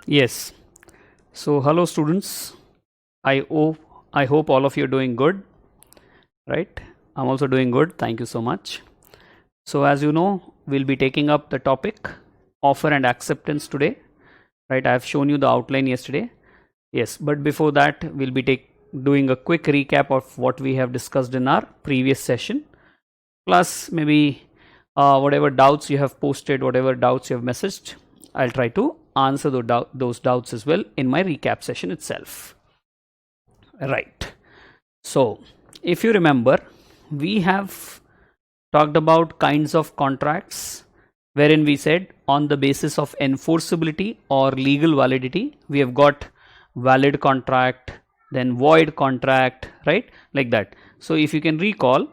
Yes. So, hello students. I hope all of you are doing good, right? I'm also doing good. Thank you so much. So, as you know, we'll be taking up the topic offer and acceptance today, right? I have shown you the outline yesterday. Yes, but before that, we'll be doing a quick recap of what we have discussed in our previous session. Plus, maybe whatever doubts you have posted, whatever doubts you have messaged, I'll try to answer those doubts as well in my recap session itself. Right. So, if you remember, we have talked about kinds of contracts wherein we said on the basis of enforceability or legal validity, we have got valid contract, then void contract, right? Like that. So, if you can recall,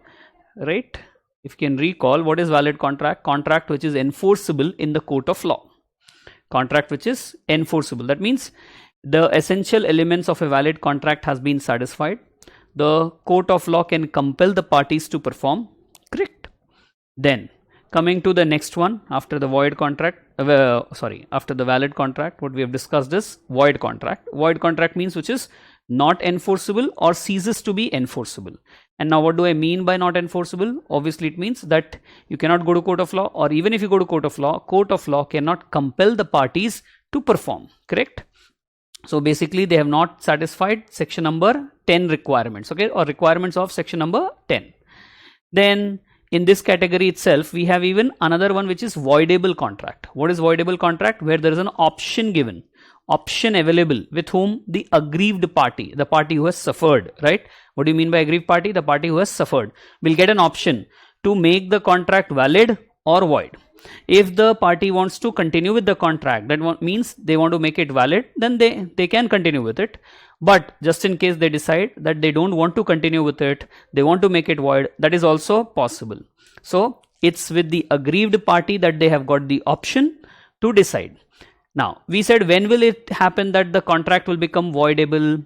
right? If you can recall, what is valid contract? Contract which is enforceable in the court of law. Contract which is enforceable. That means the essential elements of a valid contract has been satisfied. The court of law can compel the parties to perform. Correct. Then coming to the next one after the void contract, after the valid contract, what we have discussed is void contract. Void contract means which is not enforceable or ceases to be enforceable. And now what do I mean by not enforceable? Obviously it means that you cannot go to court of law, or even if you go to court of law cannot compel the parties to perform. Correct. So basically they have not satisfied section number 10 requirements, okay, or requirements of section number 10. Then in this category itself, we have even another one which is voidable contract. What is voidable contract? Where there is an option given, option available with whom the aggrieved party, the party who has suffered, right? What do you mean by aggrieved party? The party who has suffered will get an option to make the contract valid or void. If the party wants to continue with the contract, that means they want to make it valid, then they can continue with it. But just in case they decide that they don't want to continue with it, they want to make it void, that is also possible. So it's with the aggrieved party that they have got the option to decide. Now we said, when will it happen that the contract will become voidable?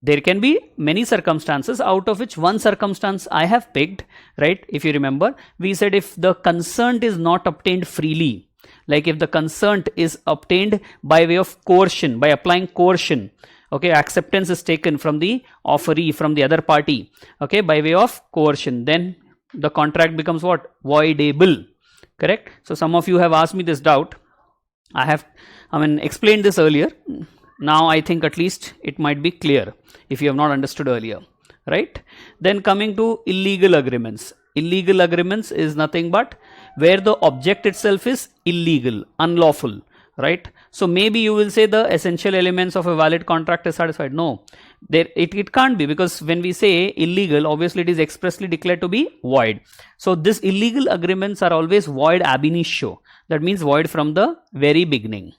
There can be many circumstances, out of which one circumstance I have picked, right? If you remember, we said if the consent is not obtained freely, like if the consent is obtained by way of coercion, by applying coercion, okay, acceptance is taken from the offeree, from the other party, okay, by way of coercion, then the contract becomes what? Voidable. Correct. So some of you have asked me this doubt. I explained this earlier. Now I think at least it might be clear if you have not understood earlier, right? Then coming to illegal agreements. Illegal agreements is nothing but where the object itself is illegal, unlawful, right? So maybe you will say the essential elements of a valid contract is satisfied. No, it can't be, because when we say illegal, obviously it is expressly declared to be void. So these illegal agreements are always void ab initio. That means void from the very beginning.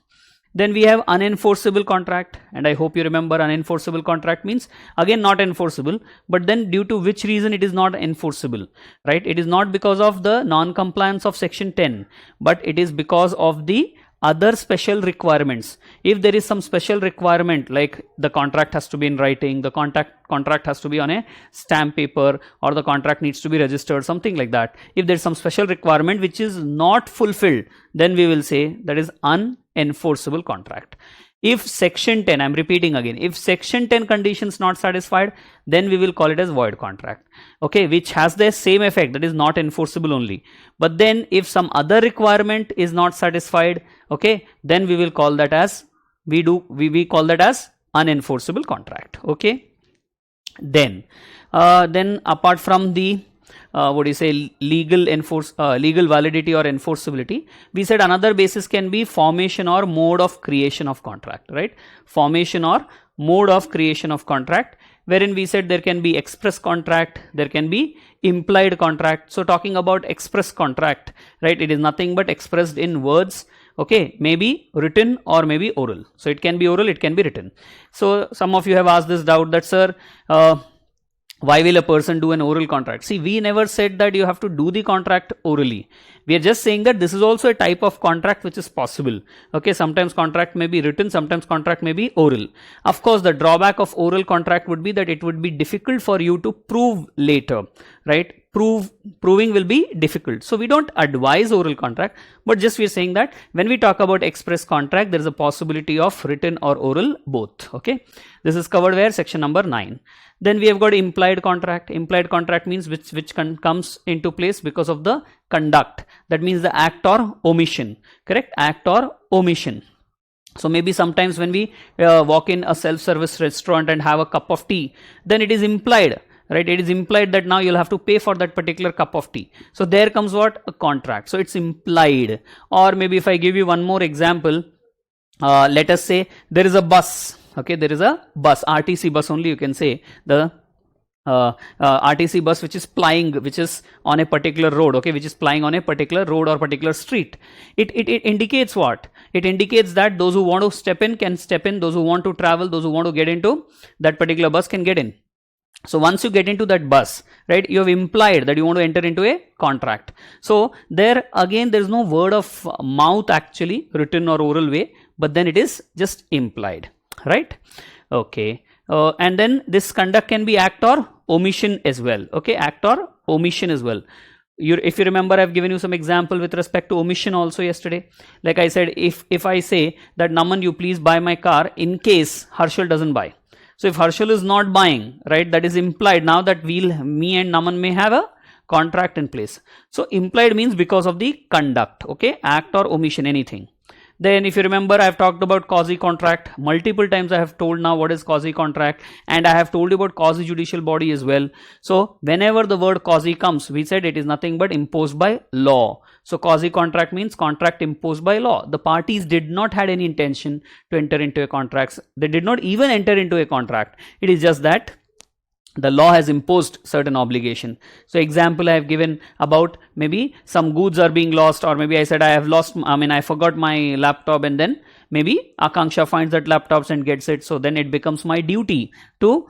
Then we have unenforceable contract, and I hope you remember unenforceable contract means again not enforceable, but then due to which reason it is not enforceable, right? It is not because of the non-compliance of section 10, but it is because of the other special requirements. If there is some special requirement, like the contract has to be in writing, the contract has to be on a stamp paper, or the contract needs to be registered, something like that. If there is some special requirement which is not fulfilled, then we will say that is unenforceable contract. If section 10, I'm repeating again, if section 10 conditions not satisfied, then we will call it as void contract, okay, which has the same effect, that is not enforceable only. But then if some other requirement is not satisfied, okay, then we will call that as, we call that as unenforceable contract, okay. Then apart from the legal validity or enforceability, we said another basis can be formation or mode of creation of contract, right? Formation or mode of creation of contract, wherein we said there can be express contract, there can be implied contract. So talking about express contract, right, it is nothing but expressed in words, okay, maybe written or maybe oral. So it can be oral, it can be written. So some of you have asked this doubt that, sir, why will a person do an oral contract? See, we never said that you have to do the contract orally. We are just saying that this is also a type of contract which is possible. Okay, sometimes contract may be written, sometimes contract may be oral. Of course, the drawback of oral contract would be that it would be difficult for you to prove later, right? Proving will be difficult. So we don't advise oral contract, but just we're saying that when we talk about express contract, there is a possibility of written or oral both. Okay, this is covered where section number 9. Then we have got implied contract. Implied contract means which comes into place because of the conduct. That means the act or omission. Correct? Act or omission. So maybe sometimes when we walk in a self-service restaurant and have a cup of tea, then it is implied. Right, it is implied that now you'll have to pay for that particular cup of tea. So there comes what? A contract. So it's implied. Or maybe if I give you one more example, let us say there is a bus. Okay, there is a bus, RTC bus only, you can say, the RTC bus which is plying, which is on a particular road, okay, which is plying on a particular road or particular street. It indicates what? It indicates that those who want to step in can step in, those who want to travel, those who want to get into that particular bus can get in. So once you get into that bus, right, you have implied that you want to enter into a contract. So there again, there is no word of mouth actually, written or oral way, but then it is just implied, right? Okay. And then this conduct can be act or omission as well. Okay, act or omission as well. If you remember, I've given you some example with respect to omission also yesterday. Like I said, if I say that Naman, you please buy my car in case Harshal doesn't buy. So if Harshal is not buying, right, that is implied now that me and Naman may have a contract in place. So implied means because of the conduct, okay, act or omission, anything. Then if you remember, I have talked about quasi contract multiple times. I have told now what is quasi contract, and I have told you about quasi judicial body as well. So whenever the word quasi comes, we said it is nothing but imposed by law. So quasi contract means contract imposed by law. The parties did not had any intention to enter into a contract. They did not even enter into a contract. It is just that the law has imposed certain obligation. So example I have given about maybe some goods are being lost, or maybe I said I forgot my laptop, and then maybe Akanksha finds that laptops and gets it. So then it becomes my duty to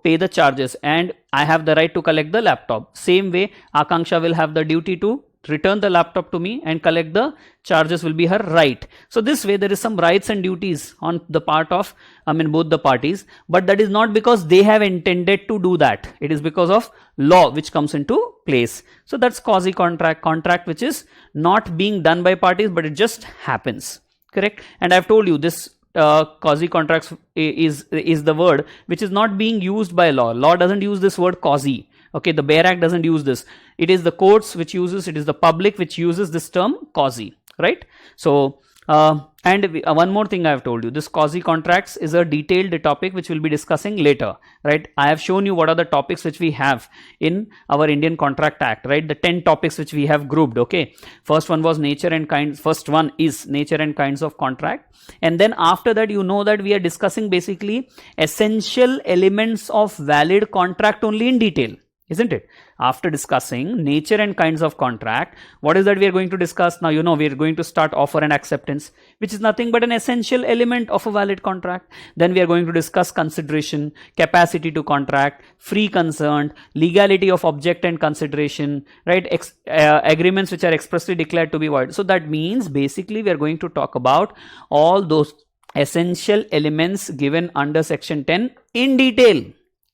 pay the charges, and I have the right to collect the laptop. Same way, Akanksha will have the duty to return the laptop to me and collect the charges will be her right. So this way there is some rights and duties on the part of both the parties, but that is not because they have intended to do that. It is because of law which comes into place. So that's quasi contract which is not being done by parties, but it just happens. Correct? And I've told you this quasi contracts is the word which is not being used by law. Law doesn't use this word quasi. Okay, the Bail Act doesn't use this. It is the courts which uses, it is the public which uses this term quasi, right? So, one more thing I have told you, this quasi contracts is a detailed topic which we'll be discussing later, right? I have shown you what are the topics which we have in our Indian Contract Act, right? The 10 topics which we have grouped, okay? First one was nature and kinds, first one is nature and kinds of contract. And then after that, you know that we are discussing basically essential elements of valid contract only in detail. Isn't it? After discussing nature and kinds of contract, what is that we are going to discuss? Now, you know, we are going to start offer and acceptance, which is nothing but an essential element of a valid contract. Then we are going to discuss consideration, capacity to contract, free consent, legality of object and consideration, right? Agreements which are expressly declared to be void. So that means basically we are going to talk about all those essential elements given under section 10 in detail.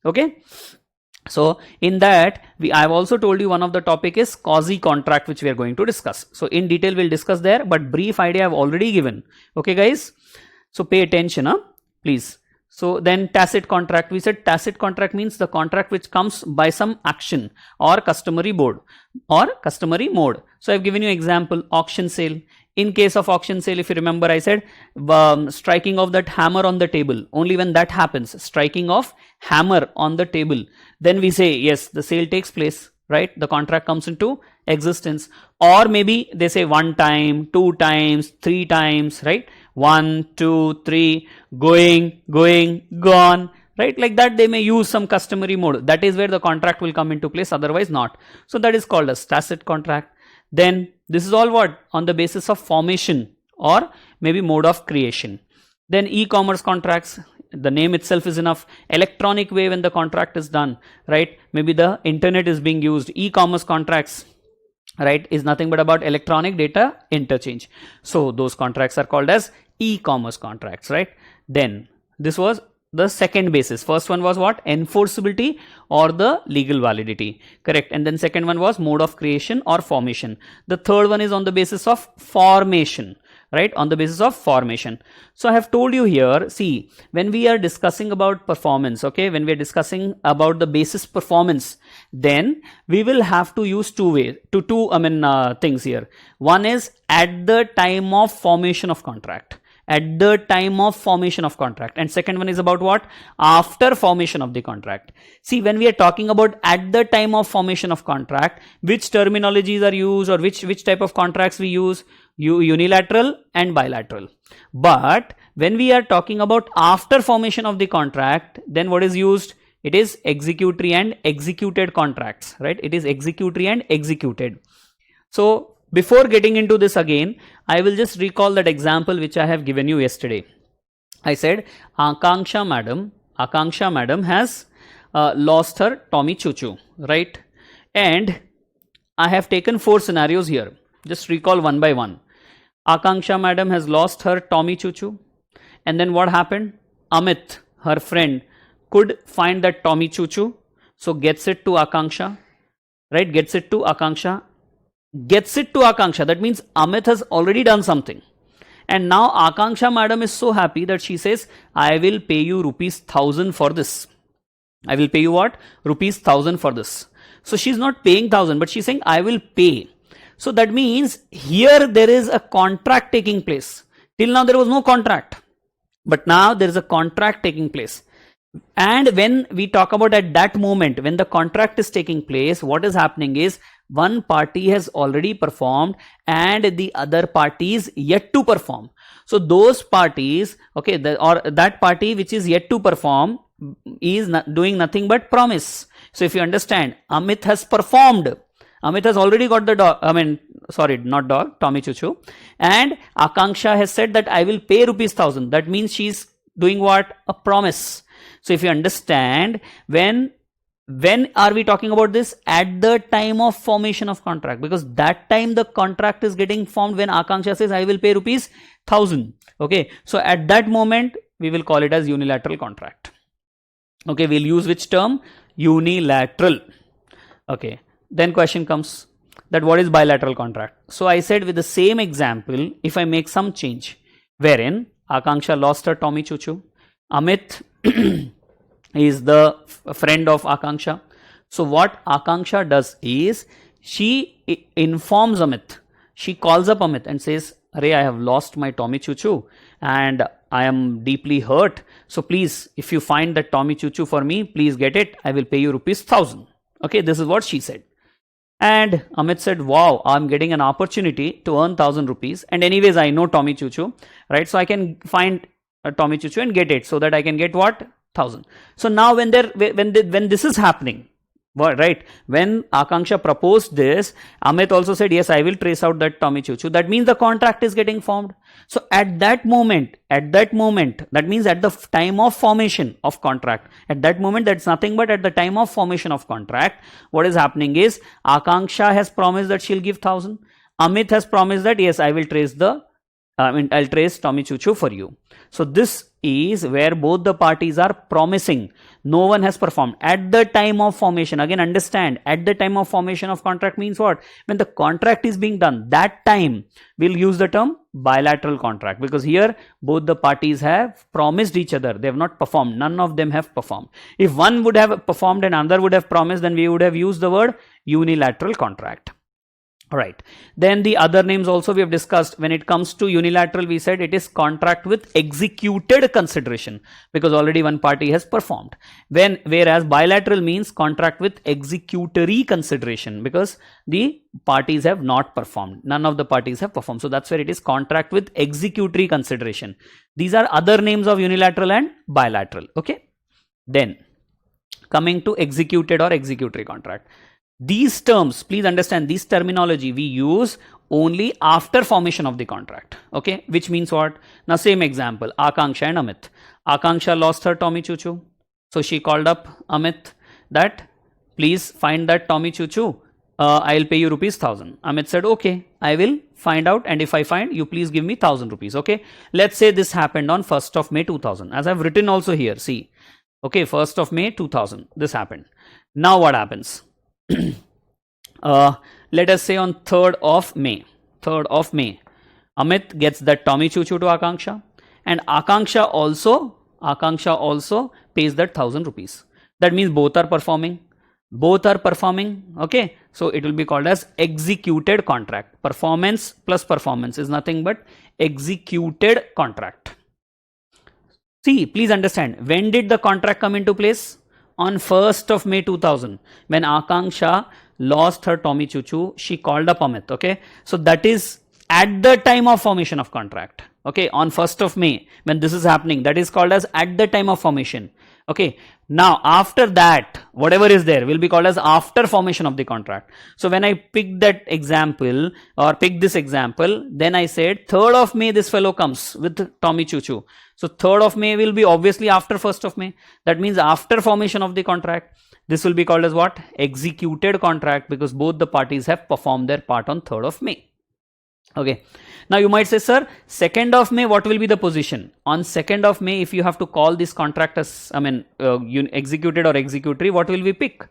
Okay. So in that, I have also told you one of the topic is quasi contract which we are going to discuss. So in detail we'll discuss there, but brief idea I have already given. Okay guys, so pay attention, please. So then tacit contract, we said tacit contract means the contract which comes by some action or customary mode. So I've given you example, auction sale. In case of auction sale, if you remember, I said striking of that hammer on the table. Only when that happens, striking of hammer on the table, then we say yes, the sale takes place, right? The contract comes into existence. Or maybe they say 1 time, 2 times, 3 times, right? 1, 2, 3, going, gone, right? Like that they may use some customary mode. That is where the contract will come into place, otherwise not. So that is called a tacit contract. Then this is all what? On the basis of formation or maybe mode of creation. Then e-commerce contracts, the name itself is enough. Electronic way when the contract is done, right? Maybe the internet is being used. E-commerce contracts, right, is nothing but about electronic data interchange. So those contracts are called as e-commerce contracts, right? Then this was the second basis. First one was what? Enforceability or the legal validity, correct? And then second one was mode of creation or formation. The third one is on the basis of formation, right? On the basis of formation. So I have told you here, see, when we are discussing about performance, okay, when we are discussing about the basis performance, then we will have to use two things here. One is at the time of formation of contract. At the time of formation of contract, and second one is about what? After formation of the contract. See, when we are talking about at the time of formation of contract, which terminologies are used, or which type of contracts we use? Unilateral and bilateral. But when we are talking about after formation of the contract, then what is used? It is executory and executed contracts, right? It is executory and executed. So before getting into this again, I will just recall that example which I have given you yesterday. I said Akanksha madam has lost her Tommy Choo Choo, right? And I have taken 4 scenarios here. Just recall one by one. Akanksha madam has lost her Tommy Choo Choo. And then what happened? Amit, her friend, could find that Tommy Choo Choo. So gets it to Akanksha, right? Gets it to Akanksha. That means Amit has already done something. And now Akanksha madam is so happy that she says, I will pay you ₹1,000 for this. I will pay you what? ₹1,000 for this. So she's not paying 1,000, but she's saying, I will pay. So that means here there is a contract taking place. Till now there was no contract. But now there is a contract taking place. And when we talk about at that moment, when the contract is taking place, what is happening is one party has already performed and the other party is yet to perform. So those parties, okay, that party which is yet to perform is doing nothing but promise. So if you understand, Amit has performed. Amit has already got the dog, not dog, Tommy Choo Choo. And Akanksha has said that I will pay ₹1,000. That means she's doing what? A promise. So if you understand, when are we talking about this? At the time of formation of contract, because that time the contract is getting formed when Akanksha says I will pay ₹1,000. Okay, so at that moment we will call it as unilateral contract. Okay, we'll use which term? Unilateral. Okay, then question comes that what is bilateral contract? So I said with the same example, if I make some change wherein Akanksha lost her Tommy Choo Choo, Amit is the friend of Akanksha. So what Akanksha does is she informs Amit. She calls up Amit and says, Arey, I have lost my Tommy Choo Choo and I am deeply hurt. So please, if you find that Tommy Choo Choo for me, please get it. I will pay you ₹1,000. Okay, this is what she said. And Amit said, wow, I'm getting an opportunity to earn ₹1,000. And anyways, I know Tommy Choo Choo, right? So I can find a Tommy Choo Choo and get it so that I can get what? 1,000. So now when this is happening, right? When Akanksha proposed this, Amit also said, yes, I will trace out that Tommy Choo Choo. That means the contract is getting formed. So at that moment, that means at the time of formation of contract, at that moment, that's nothing but at the time of formation of contract, what is happening is Akanksha has promised that she'll give 1,000. Amit has promised that, yes, I will trace I'll trace Tommy Choo Choo for you. So this is where both the parties are promising. No one has performed. At the time of formation, again understand, at the time of formation of contract means what? When the contract is being done, that time we'll use the term bilateral contract, because here both the parties have promised each other. They have not performed. None of them have performed. If one would have performed and another would have promised, then we would have used the word unilateral contract. Alright, then the other names also we have discussed. When it comes to unilateral, we said it is contract with executed consideration, because already one party has performed. Whereas bilateral means contract with executory consideration, because the parties have not performed. None of the parties have performed. So that's where it is contract with executory consideration. These are other names of unilateral and bilateral. Okay, then coming to executed or executory contract. These terms, please understand, this terminology we use only after formation of the contract. Okay, which means what? Now same example, Akanksha and Amit. Akanksha lost her Tommy Choo Choo. So she called up Amit that please find that Tommy Choo Choo I'll pay you rupees 1000. Amit said, okay, I will find out, and if I find, you please give me 1000 rupees. Okay, let's say this happened on 1st of May 2000, as I've written also here. See, okay, 1st of May 2000, this happened. Now what happens? Let us say on 3rd of May, Amit gets that Tommy Choo Choo to Akanksha, and Akanksha also pays that 1000 rupees. That means both are performing. Okay, so it will be called as executed contract. Performance plus performance is nothing but executed contract. See, please understand, when did the contract come into place? On 1st of May 2000, when Akanksha lost her Tommy Choo Choo, she called up Amit. Okay, so that is at the time of formation of contract. Okay, on 1st of May, when this is happening, that is called as at the time of formation. Okay, now after that, whatever is there will be called as after formation of the contract. So when I pick that example, or pick this example, then I said 3rd of May this fellow comes with Tommy Choo Choo. So 3rd of May will be obviously after 1st of May. That means after formation of the contract. This will be called as what? Executed contract, because both the parties have performed their part on 3rd of May. Okay, now you might say, sir, 2nd of May, what will be the position? On 2nd of May, if you have to call this contract as, executed or executory, what will we pick?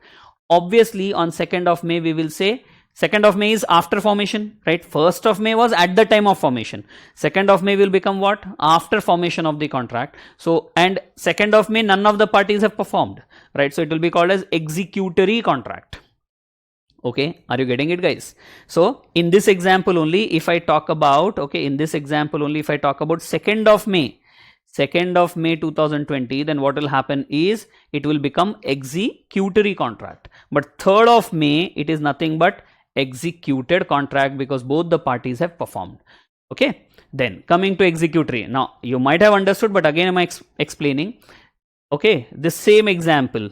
Obviously, on 2nd of May, we will say 2nd of May is after formation, right? 1st of May was at the time of formation. 2nd of May will become what? After formation of the contract. So, and 2nd of May, none of the parties have performed, right? So, it will be called as executory contract. Okay, are you getting it, guys? So in this example only, if I talk about, in this example only, if I talk about 2nd of May 2020, then what will happen is it will become executory contract. But 3rd of May, it is nothing but executed contract, because both the parties have performed. Okay, then coming to executory. Now you might have understood, but again am I explaining. Okay, the same example.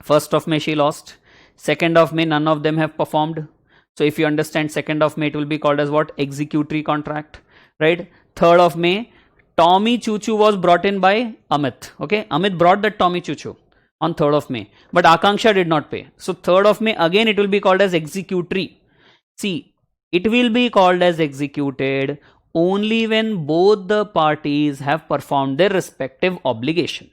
1st of May she lost. 2nd of May, none of them have performed. So if you understand 2nd of May, it will be called as what? Executory contract, right? 3rd of May, Tommy Choo Choo was brought in by Amit. Okay, Amit brought that Tommy Choo Choo on 3rd of May, but Akanksha did not pay. So 3rd of May, again it will be called as executory. See, it will be called as executed only when both the parties have performed their respective obligation.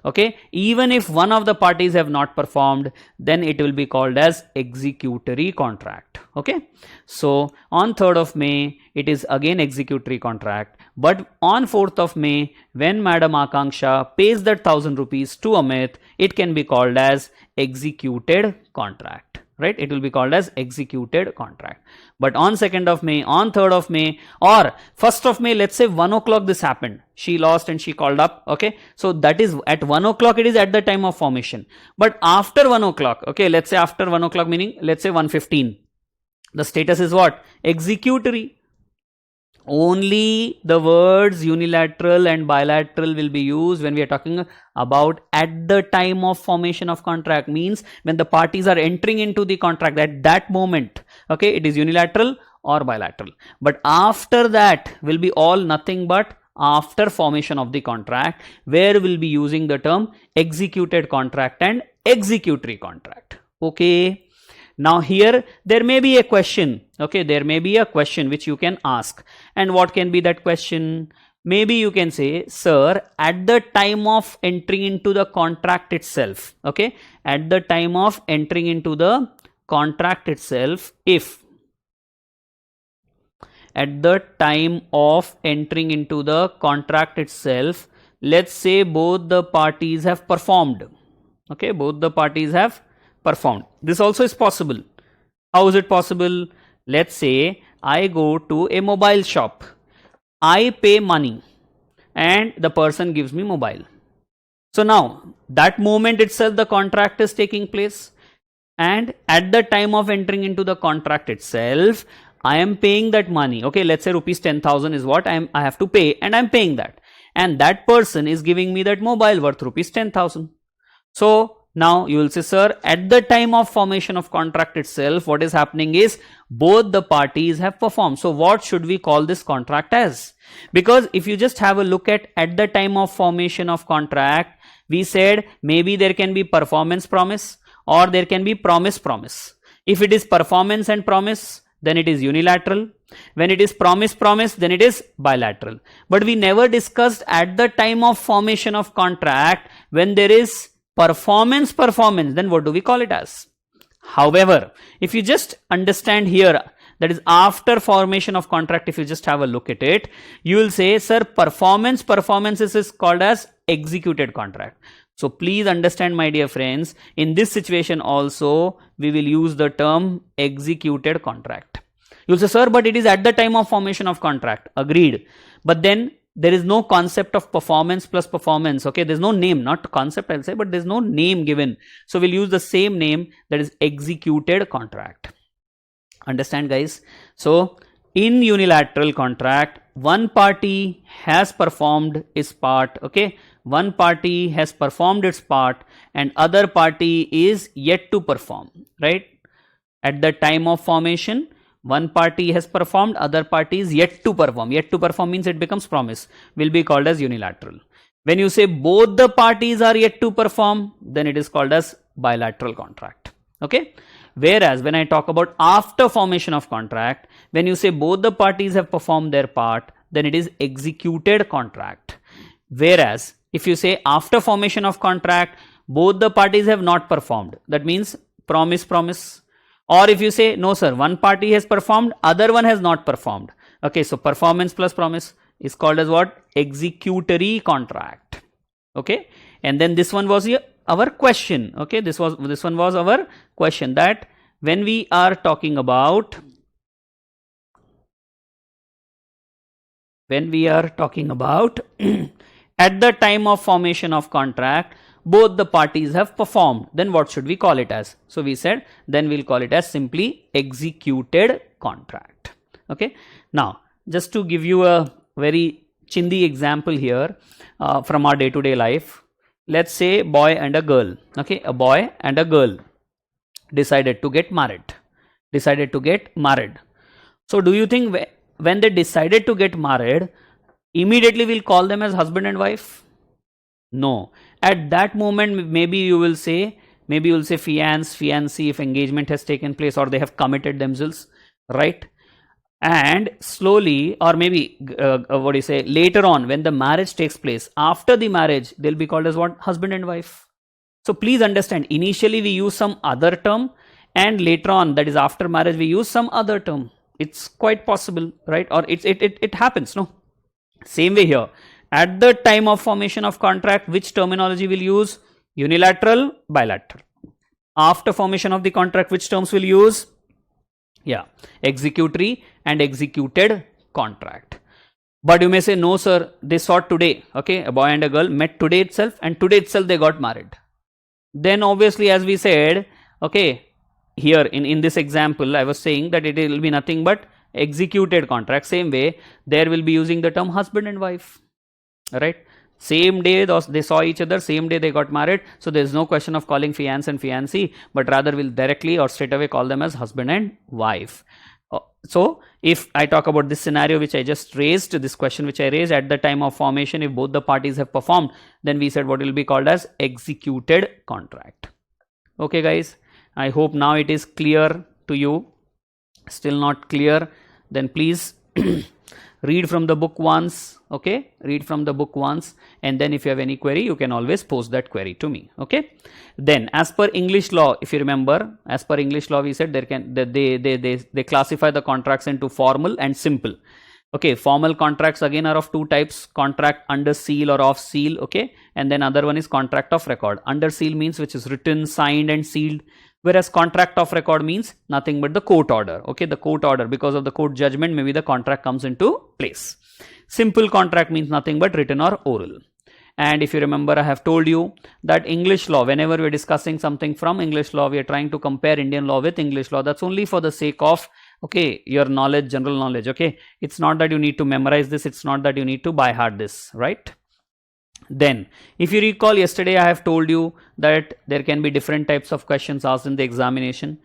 Okay, even if one of the parties have not performed, then it will be called as executory contract. Okay, so on 3rd of May, it is again executory contract. But on 4th of May, when Madam Akanksha pays that 1000 rupees to Amit, it can be called as executed contract. Right? It will be called as executed contract. But on 2nd of May, on 3rd of May, or 1st of May, let's say 1 o'clock this happened. She lost and she called up. Okay. So that is at 1 o'clock, it is at the time of formation. But after 1 o'clock, okay, let's say after 1 o'clock, meaning let's say 1:15, the status is what? Executory. Only the words unilateral and bilateral will be used when we are talking about at the time of formation of contract, means when the parties are entering into the contract at that moment. Okay, it is unilateral or bilateral. But after that will be all nothing but after formation of the contract, where we'll be using the term executed contract and executory contract. Okay. Now here there may be a question, okay, there may be a question which you can ask. And what can be that question? Maybe you can say, sir, at the time of entering into the contract itself, okay, at the time of entering into the contract itself, if at the time of entering into the contract itself, let's say both the parties have performed, okay, both the parties have performed. This also is possible. How is it possible? Let's say I go to a mobile shop, I pay money and the person gives me mobile. So now that moment itself the contract is taking place, and at the time of entering into the contract itself, I am paying that money. Okay, let's say rupees 10,000 is what I have to pay, and I'm paying that, and that person is giving me that mobile worth rupees 10,000. So now you will say, sir, at the time of formation of contract itself, what is happening is both the parties have performed. So what should we call this contract as? Because if you just have a look at the time of formation of contract, we said maybe there can be performance promise or there can be promise. If it is performance and promise, then it is unilateral. When it is promise, then it is bilateral. But we never discussed at the time of formation of contract, when there is performance, then what do we call it as? However, if you just understand here, that is after formation of contract, if you just have a look at it, you will say, sir, performance is called as executed contract. So please understand, my dear friends, in this situation also, we will use the term executed contract. You'll say, sir, but it is at the time of formation of contract. Agreed. But then there is no concept of performance plus performance. Okay, there's no name, not concept I'll say, but there's no name given. So we'll use the same name, that is executed contract. Understand, guys? So in unilateral contract, one party has performed its part. Okay, one party has performed its part and other party is yet to perform, right? At the time of formation, one party has performed, other party is yet to perform. Yet to perform means it becomes promise, will be called as unilateral. When you say both the parties are yet to perform, then it is called as bilateral contract. Okay. Whereas when I talk about after formation of contract, when you say both the parties have performed their part, then it is executed contract. Whereas if you say after formation of contract, both the parties have not performed, that means promise. Or if you say, no sir, one party has performed, other one has not performed. Okay, so performance plus promise is called as what? Executory contract. Okay, and then this one was our question. Okay, this one was our question, that when we are talking about at the time of formation of contract, both the parties have performed, then what should we call it as? So we said, then we'll call it as simply executed contract. Okay. Now, just to give you a very chindi example here from our day-to-day life, let's say boy and a girl. Okay, a boy and a girl decided to get married. So do you think when they decided to get married, immediately we'll call them as husband and wife? No. At that moment, maybe you will say fiancé if engagement has taken place or they have committed themselves, right? And slowly, or maybe later on, when the marriage takes place, after the marriage, they'll be called as what? Husband and wife. So please understand, initially we use some other term and later on, that is after marriage, we use some other term. It's quite possible, right? Or it happens, no? Same way here. At the time of formation of contract, which terminology will use? Unilateral, bilateral. After formation of the contract, which terms will use? Yeah, executory and executed contract. But you may say, no sir, they saw today. Okay, a boy and a girl met today itself and today itself they got married. Then obviously, as we said, okay, here in this example, I was saying that it will be nothing but executed contract. Same way, there will be using the term husband and wife. Right, same day they saw each other, same day they got married, so there is no question of calling fiancé and fiancée, but rather will directly or straight away call them as husband and wife. So if I talk about this scenario which I just raised, this question which I raised, at the time of formation, if both the parties have performed, then we said what will be called as executed contract. Okay guys, I hope now it is clear to you. Still not clear, then please read from the book once. Okay, read from the book once, and then if you have any query, you can always post that query to me. Okay, then as per English law, if you remember, as per English law, we said they classify the contracts into formal and simple. Okay, formal contracts again are of two types: contract under seal or off seal. Okay, and then other one is contract of record. Under seal means which is written, signed and sealed, whereas contract of record means nothing but the court order. Okay, the court order, because of the court judgment, maybe the contract comes into place. Simple contract means nothing but written or oral. And if you remember, I have told you that English law, whenever we are discussing something from English law, we are trying to compare Indian law with English law. That's only for the sake of, okay, your knowledge, general knowledge. Okay, it's not that you need to memorize this, it's not that you need to by heart this, right? Then, if you recall, yesterday I have told you that there can be different types of questions asked in the examination.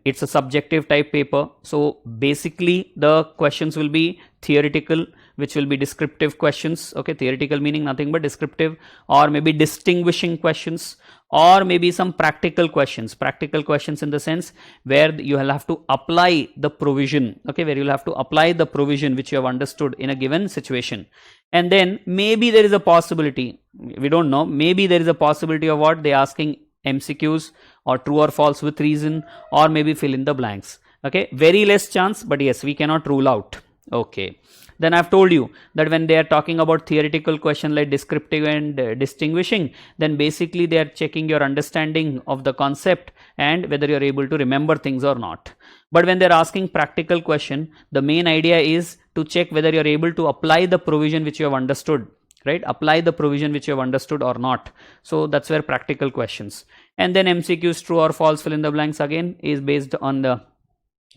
It's a subjective type paper, so basically the questions will be theoretical, which will be descriptive questions. Okay, theoretical meaning nothing but descriptive, or maybe distinguishing questions, or maybe some practical questions. Practical questions in the sense where you will have to apply the provision. Okay, where you'll have to apply the provision which you have understood in a given situation. And then maybe there is a possibility, we don't know, maybe there is a possibility of what they asking MCQs or true or false with reason, or maybe fill in the blanks. Okay, very less chance, but yes, we cannot rule out. Okay, then I've told you that when they are talking about theoretical question like descriptive and distinguishing, then basically they are checking your understanding of the concept and whether you're able to remember things or not. But when they're asking practical question, the main idea is to check whether you're able to apply the provision which you have understood, right? Apply the provision which you have understood or not. So that's where practical questions. And then MCQs, true or false, fill in the blanks, again is based on the,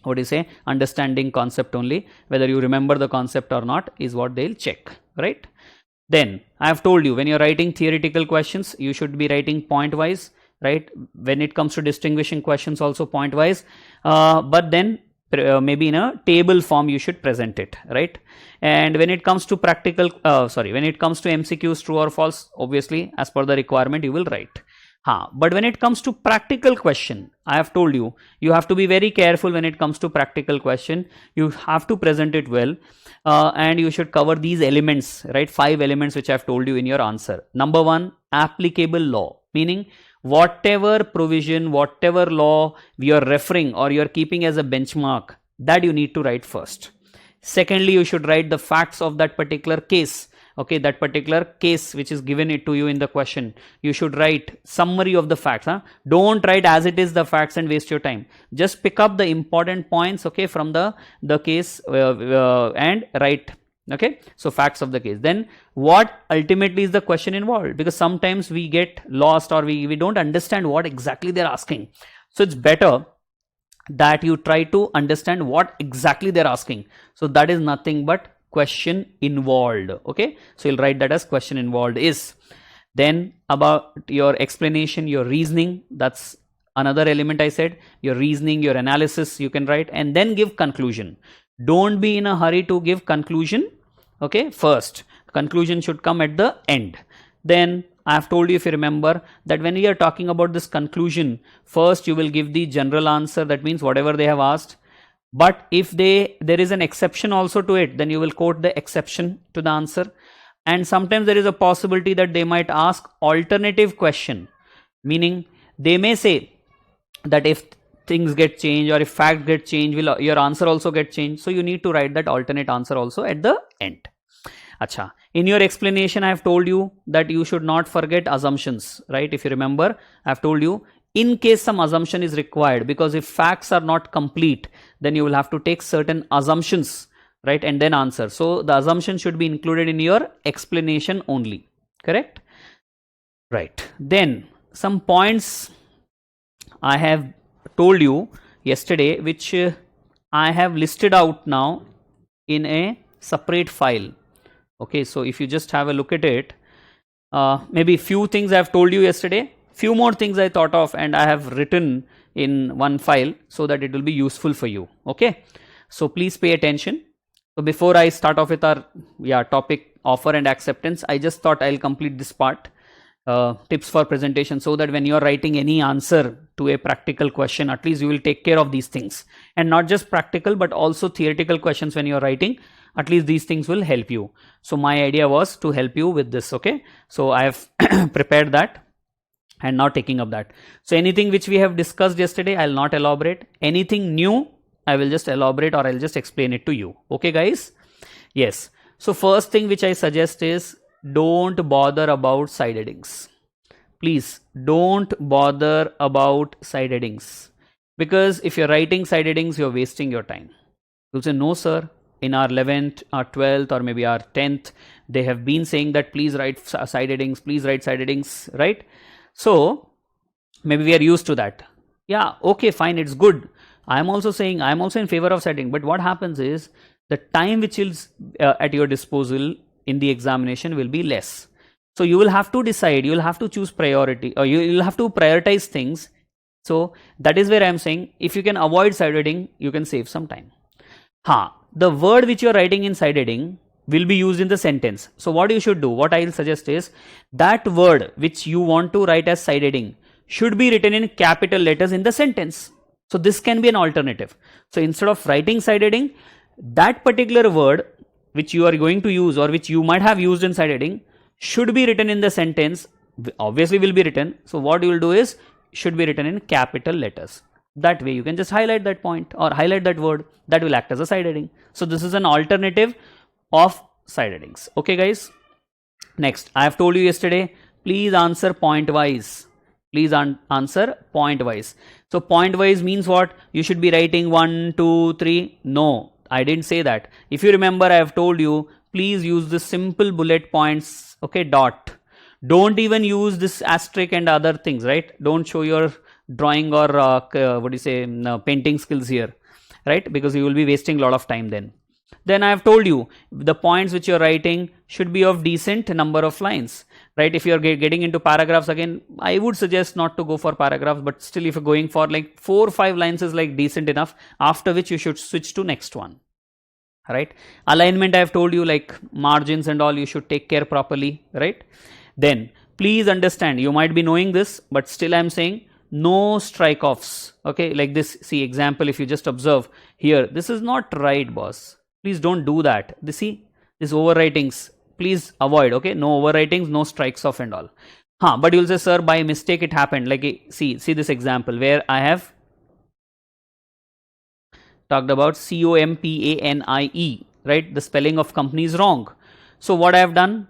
what do you say, understanding concept only. Whether you remember the concept or not is what they'll check, right? Then I have told you, when you're writing theoretical questions, you should be writing point wise, right? When it comes to distinguishing questions, also point wise, but then maybe in a table form you should present it, right? And when it comes to practical, when it comes to MCQs, true or false, obviously as per the requirement you will write. But when it comes to practical question, I have told you, you have to be very careful when it comes to practical question. You have to present it well, and you should cover these elements, right? 5 elements which I have told you in your answer. Number 1, applicable law, meaning whatever provision, whatever law you are referring or you are keeping as a benchmark, that you need to write first. Secondly, you should write the facts of that particular case. Okay, that particular case which is given it to you in the question, you should write summary of the facts. Don't write as it is the facts and waste your time. Just pick up the important points, okay, from the case and write. Okay, so facts of the case. Then what ultimately is the question involved, because sometimes we get lost or we don't understand what exactly they're asking. So it's better that you try to understand what exactly they're asking. So that is nothing but question involved. Okay, so you'll write that as question involved is. Then about your explanation, your reasoning, that's another element I said. Your reasoning, your analysis you can write, and then give conclusion. Don't be in a hurry to give conclusion. Okay, first conclusion should come at the end. Then I have told you, if you remember, that when we are talking about this conclusion, first you will give the general answer, that means whatever they have asked. But if there is an exception also to it, then you will quote the exception to the answer. And sometimes there is a possibility that they might ask alternative question, meaning they may say that if things get changed or if fact get changed, will your answer also get changed? So you need to write that alternate answer also at the end. Acha. In your explanation, I have told you that you should not forget assumptions, right? If you remember, I have told you, in case some assumption is required, because if facts are not complete, then you will have to take certain assumptions, right? And then answer. So the assumption should be included in your explanation only, correct? Right. Then some points I have told you yesterday, which I have listed out now in a separate file. Okay, so if you just have a look at it, maybe few things I have told you yesterday, few more things I thought of and I have written in one file so that it will be useful for you. Okay, so please pay attention. So before I start off with our topic, offer and acceptance, I just thought I'll complete this part, tips for presentation, so that when you're writing any answer to a practical question, at least you will take care of these things. And not just practical but also theoretical questions when you're writing, at least these things will help you. So my idea was to help you with this. Okay, so I have prepared that and now taking up that. So anything which we have discussed yesterday, I'll not elaborate. Anything new, I will just elaborate or I'll just explain it to you. Okay guys? Yes. So first thing which I suggest is, don't bother about side headings. Please don't bother about side headings, because if you're writing side headings, you're wasting your time. You'll say, no sir, in our 11th or 12th or maybe our 10th, they have been saying that please write side headings, please write side headings, right? So maybe we are used to that. Yeah, okay, fine, it's good. I'm also saying, I'm also in favor of side heading, but what happens is the time which is at your disposal in the examination will be less. So you will have to decide, you will have to choose priority, or you will have to prioritize things. So that is where I'm saying, if you can avoid side heading, you can save some time. The word which you are writing in side heading, will be used in the sentence. So what you should do, what I will suggest is that word which you want to write as side heading should be written in capital letters in the sentence. So this can be an alternative. So instead of writing side heading, that particular word which you are going to use or which you might have used in side heading should be written in the sentence, obviously will be written. So what you will do is should be written in capital letters. That way you can just highlight that point or highlight that word, that will act as a side heading. So this is an alternative of side headings. Okay guys, next I have told you yesterday, please answer point wise. Please answer point wise. So point wise means what? You should be writing 1, 2, 3. No, I didn't say that. If you remember, I have told you, please use the simple bullet points. Okay, dot. Don't even use this asterisk and other things, right? Don't show your drawing or painting skills here, right? Because you will be wasting a lot of time then. Then I have told you the points which you are writing should be of decent number of lines, right? If you are getting into paragraphs again, I would suggest not to go for paragraphs, but still if you're going for like 4 or 5 lines is like decent enough, after which you should switch to next one, right? Alignment I have told you, like margins and all, you should take care properly, right? Then please understand, you might be knowing this, but still I am saying no strike offs. Okay, like this, see example, if you just observe here, this is not right, boss. Please don't do that. See, these overwritings, please avoid. Okay, no overwritings, no strikes off and all. But you'll say, sir, by mistake it happened. Like, see this example where I have talked about COMPANIE, right? The spelling of company is wrong. So what I have done?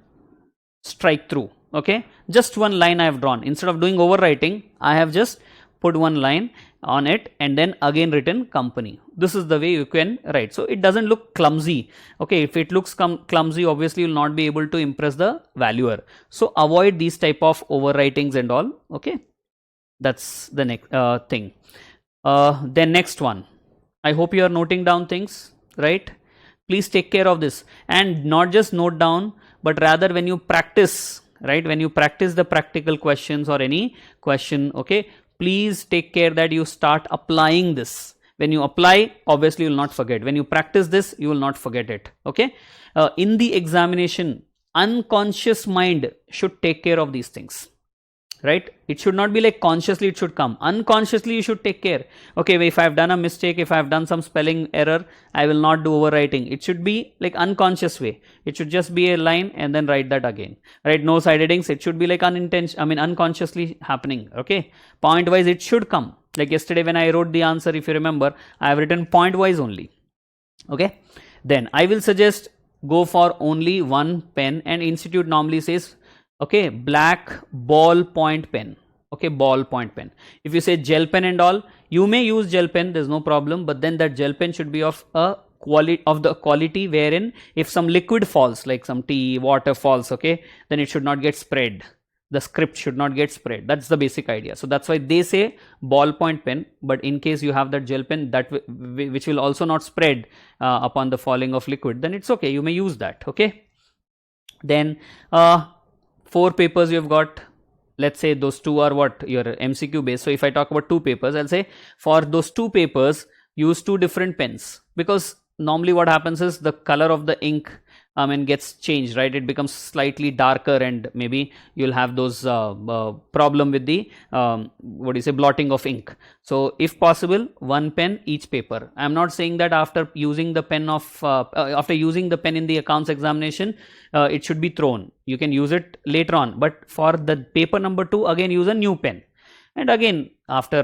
Strike through. Okay, just one line I have drawn. Instead of doing overwriting, I have just put one line on it and then again written company. This is the way you can write. So it doesn't look clumsy. Okay, if it looks clumsy, obviously you will not be able to impress the valuer. So avoid these type of overwritings and all. Okay, that's the next thing. Then next one. I hope you are noting down things, right? Please take care of this, and not just note down, but rather when you practice, right? When you practice the practical questions or any question, okay, please take care that you start applying this. When you apply, obviously you will not forget. When you practice this, you will not forget it. Okay. In the examination, unconscious mind should take care of these things, right? It should not be like consciously it should come. Unconsciously you should take care. Okay, if I have done a mistake, if I have done some spelling error, I will not do overwriting. It should be like unconscious way. It should just be a line and then write that again, right? No side headings. It should be like unconsciously happening. Okay, point wise it should come. Like yesterday when I wrote the answer, if you remember, I have written point wise only. Okay, then I will suggest go for only one pen, and institute normally says, okay, black ball point pen. Okay, ball point pen. If you say gel pen and all, you may use gel pen, there's no problem, but then that gel pen should be of a quality wherein if some liquid falls, like some tea, water falls, okay, then it should not get spread. The script should not get spread. That's the basic idea. So that's why they say ballpoint pen, but in case you have that gel pen that which will also not spread upon the falling of liquid, then it's okay, you may use that. Okay, then 4 papers you have got. Let's say those 2 are what, your MCQ based. So if I talk about 2 papers, I'll say for those 2 papers use 2 different pens, because normally what happens is the color of the ink gets changed, right? It becomes slightly darker, and maybe you'll have those problem with the blotting of ink. So if possible, 1 pen each paper. I'm not saying that after using the pen in the accounts examination, it should be thrown. You can use it later on, but for the paper number 2, again use a new pen. And again, after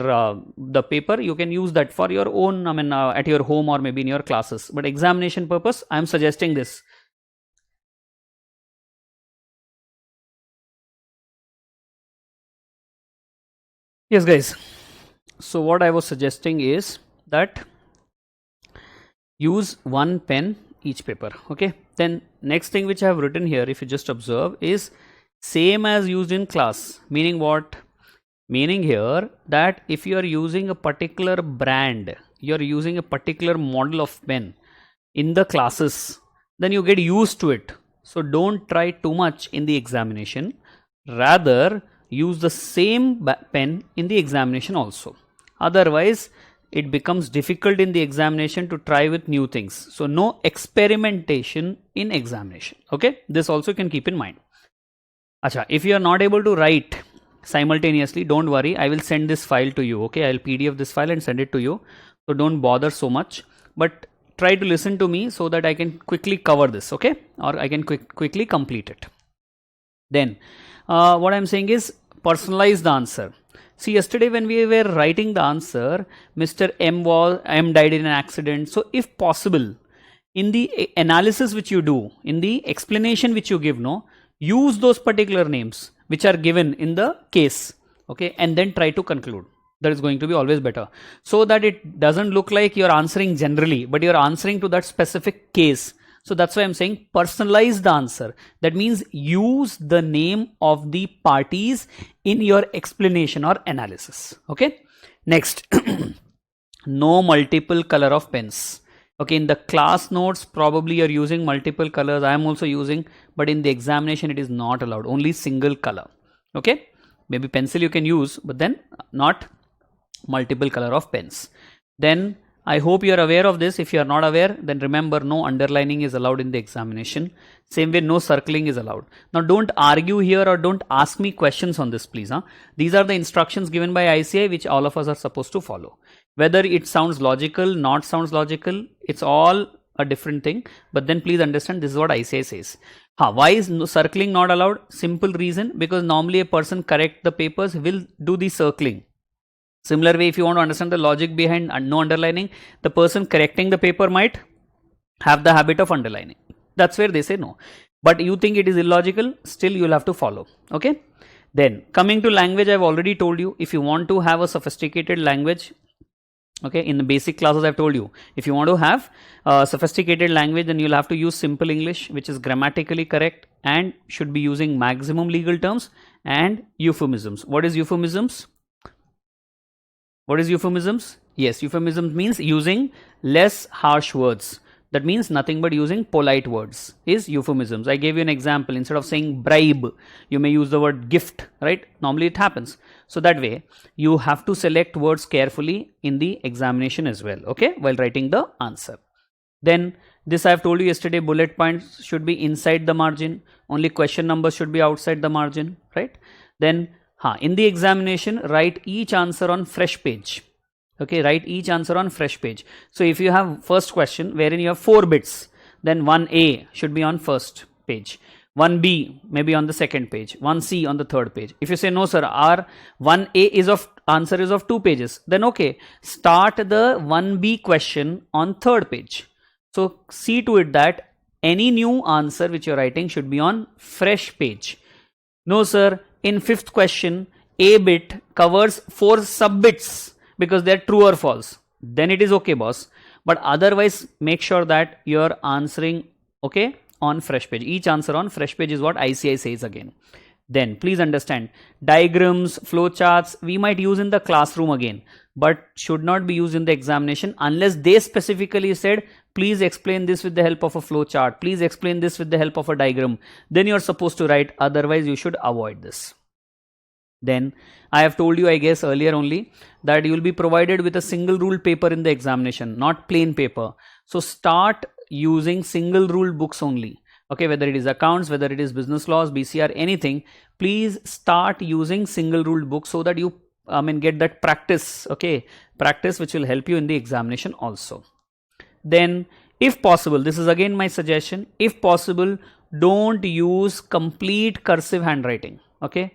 the paper, you can use that for your own, at your home or maybe in your classes. But examination purpose, I'm suggesting this. Yes, guys. So what I was suggesting is that use 1 pen each paper. Okay. Then next thing which I have written here, if you just observe, is same as used in class. Meaning what? Meaning here that if you are using a particular brand, you are using a particular model of pen in the classes, then you get used to it. So don't try too much in the examination. Rather, use the same pen in the examination also. Otherwise, it becomes difficult in the examination to try with new things. So no experimentation in examination. Okay, this also you can keep in mind. Acha, if you are not able to write simultaneously, don't worry, I will send this file to you. Okay, I'll PDF this file and send it to you. So don't bother so much, but try to listen to me so that I can quickly cover this. Okay, or I can quickly complete it. Then what I'm saying is personalize the answer. See, yesterday when we were writing the answer, Mr. M died in an accident. So if possible, in the analysis which you do, in the explanation which you give, use those particular names which are given in the case. Okay, and then try to conclude. That is going to be always better, so that it doesn't look like you're answering generally, but you're answering to that specific case. So that's why I'm saying personalize the answer. That means use the name of the parties in your explanation or analysis. Okay. Next, no multiple color of pens. Okay. In the class notes, probably you're using multiple colors. I am also using, but in the examination, it is not allowed. Only single color. Okay. Maybe pencil you can use, but then not multiple color of pens. Then I hope you are aware of this. If you are not aware, then remember, no underlining is allowed in the examination. Same way, no circling is allowed. Now don't argue here or don't ask me questions on this, please. These are the instructions given by ICAI which all of us are supposed to follow. Whether it sounds logical, not sounds logical, it's all a different thing. But then please understand, this is what ICAI says. Why is circling not allowed? Simple reason, because normally a person correct the papers will do the circling. Similar way, if you want to understand the logic behind no underlining, the person correcting the paper might have the habit of underlining. That's where they say no. But you think it is illogical, still you'll have to follow. Okay. Then coming to language, I've already told you, if you want to have a sophisticated language, okay, in the basic classes I've told you, if you want to have a sophisticated language, then you'll have to use simple English, which is grammatically correct and should be using maximum legal terms and euphemisms. What is euphemisms? What is euphemisms? Yes, euphemisms means using less harsh words. That means nothing but using polite words is euphemisms. I gave you an example. Instead of saying bribe, you may use the word gift, right? Normally it happens. So that way, you have to select words carefully in the examination as well, okay, while writing the answer. Then this I have told you yesterday, bullet points should be inside the margin. Only question numbers should be outside the margin, right? Then in the examination, write each answer on fresh page. Okay, write each answer on fresh page. So if you have first question wherein you have 4 bits, then 1A should be on first page, 1B maybe on the second page, 1C on the third page. If you say no sir, our 1A is of answer is of 2 pages, then okay, start the 1B question on third page. So see to it that any new answer which you're writing should be on fresh page. No sir, in 5th question, A bit covers 4 sub-bits because they're true or false. Then it is okay, boss. But otherwise, make sure that you're answering, okay, on fresh page. Each answer on fresh page is what ICAI says again. Then please understand, diagrams, flowcharts, we might use in the classroom again, but should not be used in the examination unless they specifically said, please explain this with the help of a flowchart. Please explain this with the help of a diagram. Then you're supposed to write, otherwise you should avoid this. Then I have told you, I guess earlier only, that you will be provided with a single rule paper in the examination, not plain paper. So start using single rule books only. Okay, whether it is accounts, whether it is business laws, BCR, anything, please start using single ruled books so that you get that practice, okay, practice which will help you in the examination also. Then if possible, this is again my suggestion, if possible, don't use complete cursive handwriting, okay,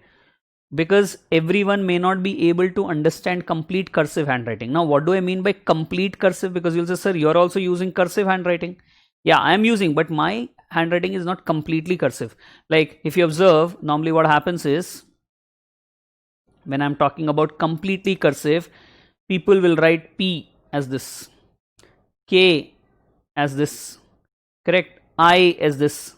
because everyone may not be able to understand complete cursive handwriting. Now, what do I mean by complete cursive? Because you'll say, sir, you're also using cursive handwriting. Yeah, I am using, but my handwriting is not completely cursive. Like if you observe, normally what happens is, when I'm talking about completely cursive, people will write P as this, K as this, correct, I as this.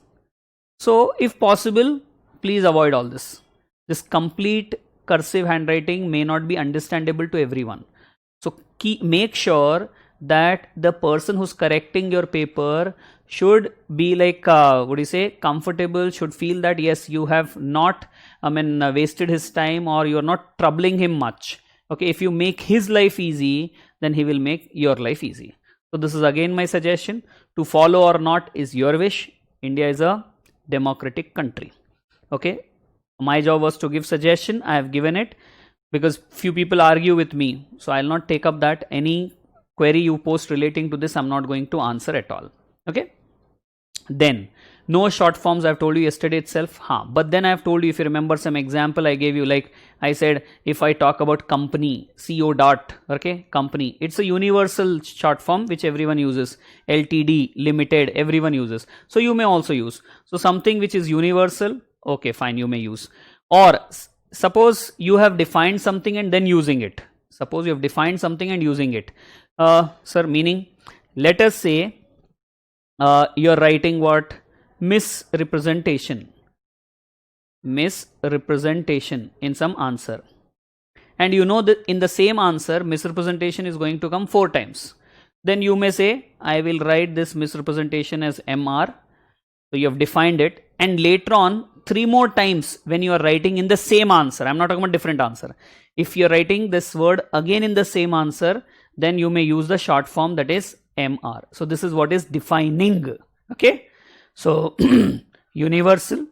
So if possible, please avoid all this. This complete cursive handwriting may not be understandable to everyone. So make sure that the person who's correcting your paper should be like, comfortable, should feel that yes, you have not, wasted his time or you're not troubling him much. Okay, if you make his life easy, then he will make your life easy. So this is again my suggestion. To follow or not is your wish. India is a democratic country. Okay, my job was to give suggestion. I have given it because few people argue with me. So I'll not take up that. Any query you post relating to this, I'm not going to answer at all. Okay. Then no short forms, I've told you yesterday itself. But then I've told you, if you remember some example I gave you, like I said, if I talk about company, CO dot, okay, company, it's a universal short form which everyone uses. LTD, limited, everyone uses. So you may also use. So something which is universal, okay, fine, you may use. Or suppose you have defined something and then using it. Suppose you have defined something and using it. Sir, meaning, let us say you're writing what? Misrepresentation in some answer, and you know that in the same answer misrepresentation is going to come 4 times. Then you may say, I will write this misrepresentation as MR. So you have defined it, and later on 3 more times when you are writing in the same answer, I'm not talking about different answer, if you're writing this word again in the same answer, then you may use the short form, that is MR. So this is what is defining. Okay, so universal,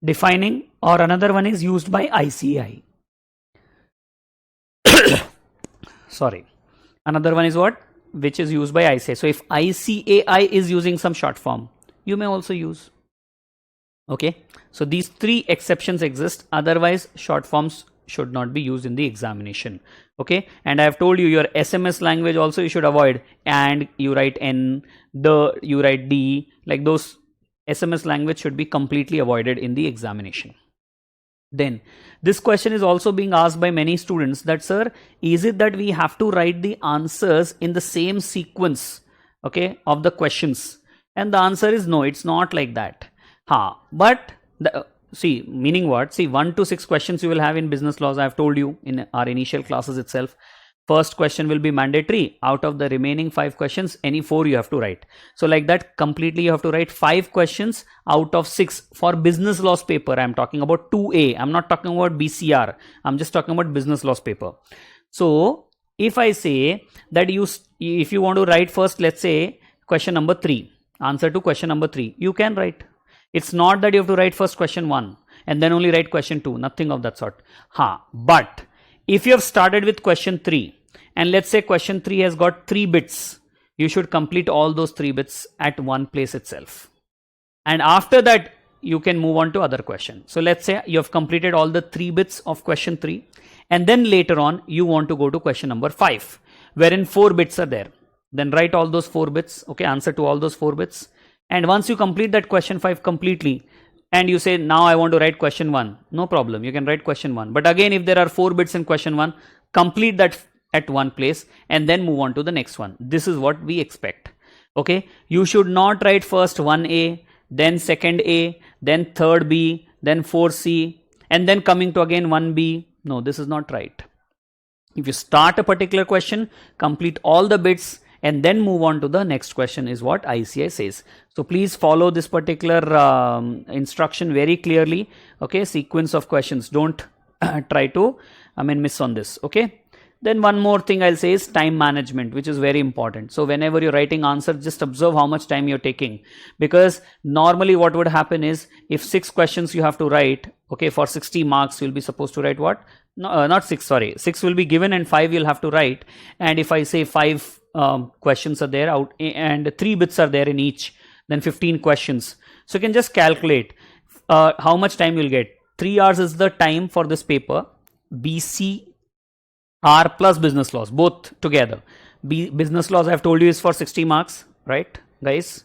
defining, or another one is used by ICAI. Sorry, another one is what? Which is used by ICAI. So if ICAI is using some short form, you may also use. Okay, so these 3 exceptions exist. Otherwise, short forms should not be used in the examination. Okay, and I have told you, your SMS language also you should avoid. And you write N, you write D, like those SMS language should be completely avoided in the examination. Then this question is also being asked by many students, that sir, is it that we have to write the answers in the same sequence, okay, of the questions? And the answer is no, it's not like that. But see, meaning what? See, 1 to 6 questions you will have in business laws. I have told you in our initial classes itself. First question will be mandatory. Out of the remaining 5 questions, any 4 you have to write. So like that, completely you have to write 5 questions out of 6 for business laws paper. I'm talking about 2A. I'm not talking about BCR. I'm just talking about business laws paper. So if I say that if you want to write first, let's say question number 3, answer to question number 3, you can write. It's not that you have to write first question 1 and then only write question 2. Nothing of that sort. But if you have started with question 3 and let's say question 3 has got 3 bits, you should complete all those 3 bits at one place itself. And after that, you can move on to other question. So let's say you have completed all the 3 bits of question 3 and then later on you want to go to question number 5 wherein 4 bits are there. Then write all those 4 bits, okay, answer to all those 4 bits. And once you complete that question 5 completely and you say, now I want to write question 1, no problem, you can write question 1. But again, if there are 4 bits in question 1, complete that at one place and then move on to the next one. This is what we expect. Okay, you should not write first 1A, then second A, then third B, then 4C, and then coming to again 1B. No, this is not right. If you start a particular question, complete all the bits and then move on to the next question is what ICAI says. So please follow this particular instruction very clearly. Okay, sequence of questions. Don't try to miss on this. Okay. Then one more thing I'll say is time management, which is very important. So whenever you're writing answer, just observe how much time you're taking, because normally what would happen is if 6 questions you have to write, okay, for 60 marks, you'll be supposed to write what? No, not 6, sorry. 6 will be given and 5 you'll have to write. And if I say 5 questions are there out and 3 bits are there in each, then 15 questions. So you can just calculate how much time you'll get. 3 hours is the time for this paper. BCR plus business laws, both together. Business laws I've told you is for 60 marks, right, guys?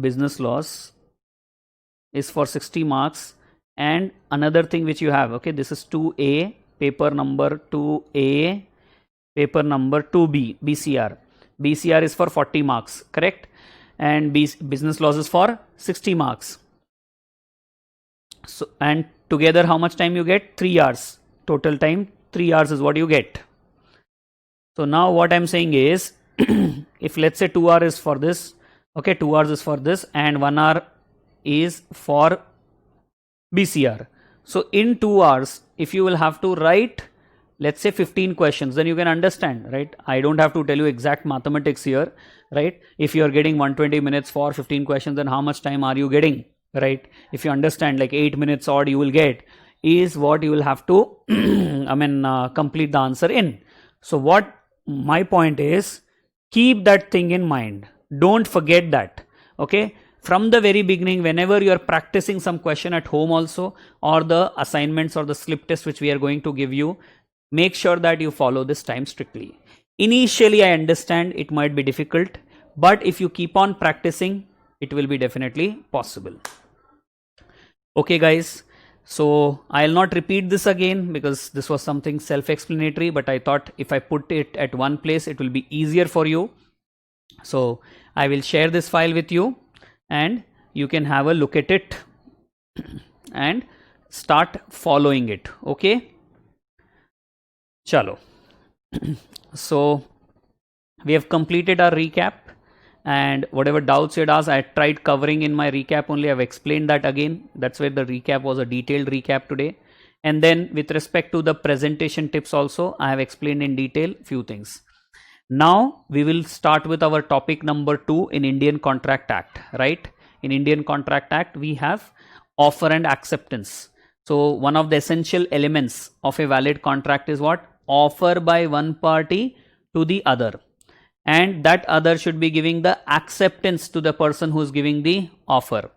Business laws is for 60 marks. And another thing which you have, okay, this is 2A, paper number 2A, paper number 2B, BCR. BCR is for 40 marks, correct? And business laws is for 60 marks. So, and together how much time you get? 3 hours. Total time 3 hours is what you get. So now what I'm saying is, if let's say 2 hours is for this, okay, 2 hours is for this and 1 hour is for BCR. So in 2 hours, if you will have to write, let's say 15 questions, then you can understand, right? I don't have to tell you exact mathematics here, right? If you are getting 120 minutes for 15 questions, then how much time are you getting, right? If you understand, like 8 minutes odd you will get is what you will have to complete the answer in. So what my point is, keep that thing in mind. Don't forget that. Okay. From the very beginning, whenever you are practicing some question at home also, or the assignments or the slip test which we are going to give you, make sure that you follow this time strictly. Initially, I understand it might be difficult, but if you keep on practicing, it will be definitely possible. Okay, guys. So I'll not repeat this again because this was something self-explanatory, but I thought if I put it at one place, it will be easier for you. So I will share this file with you and you can have a look at it and start following it. Okay. Chalo. So we have completed our recap, and whatever doubts you had asked, I tried covering in my recap only. I've explained that again. That's where the recap was a detailed recap today. And then with respect to the presentation tips also, I have explained in detail few things. Now we will start with our topic number 2 in Indian Contract Act, right? In Indian Contract Act, we have offer and acceptance. So one of the essential elements of a valid contract is what? Offer by one party to the other. And that other should be giving the acceptance to the person who is giving the offer.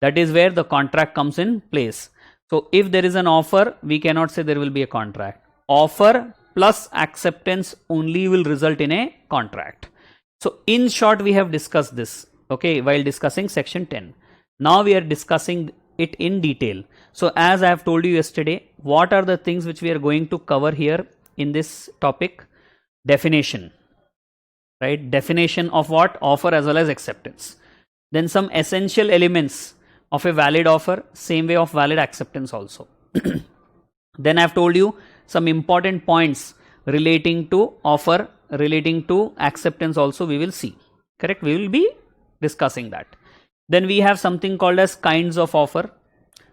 That is where the contract comes in place. So if there is an offer, we cannot say there will be a contract. Offer plus acceptance only will result in a contract. So in short, we have discussed this, okay, while discussing section 10. Now we are discussing it in detail. So as I have told you yesterday, what are the things which we are going to cover here in this topic? Definition. Right? Definition of what? Offer as well as acceptance. Then some essential elements of a valid offer, same way of valid acceptance also. Then I have told you some important points relating to offer, relating to acceptance also we will see. Correct? We will be discussing that. Then we have something called as kinds of offer.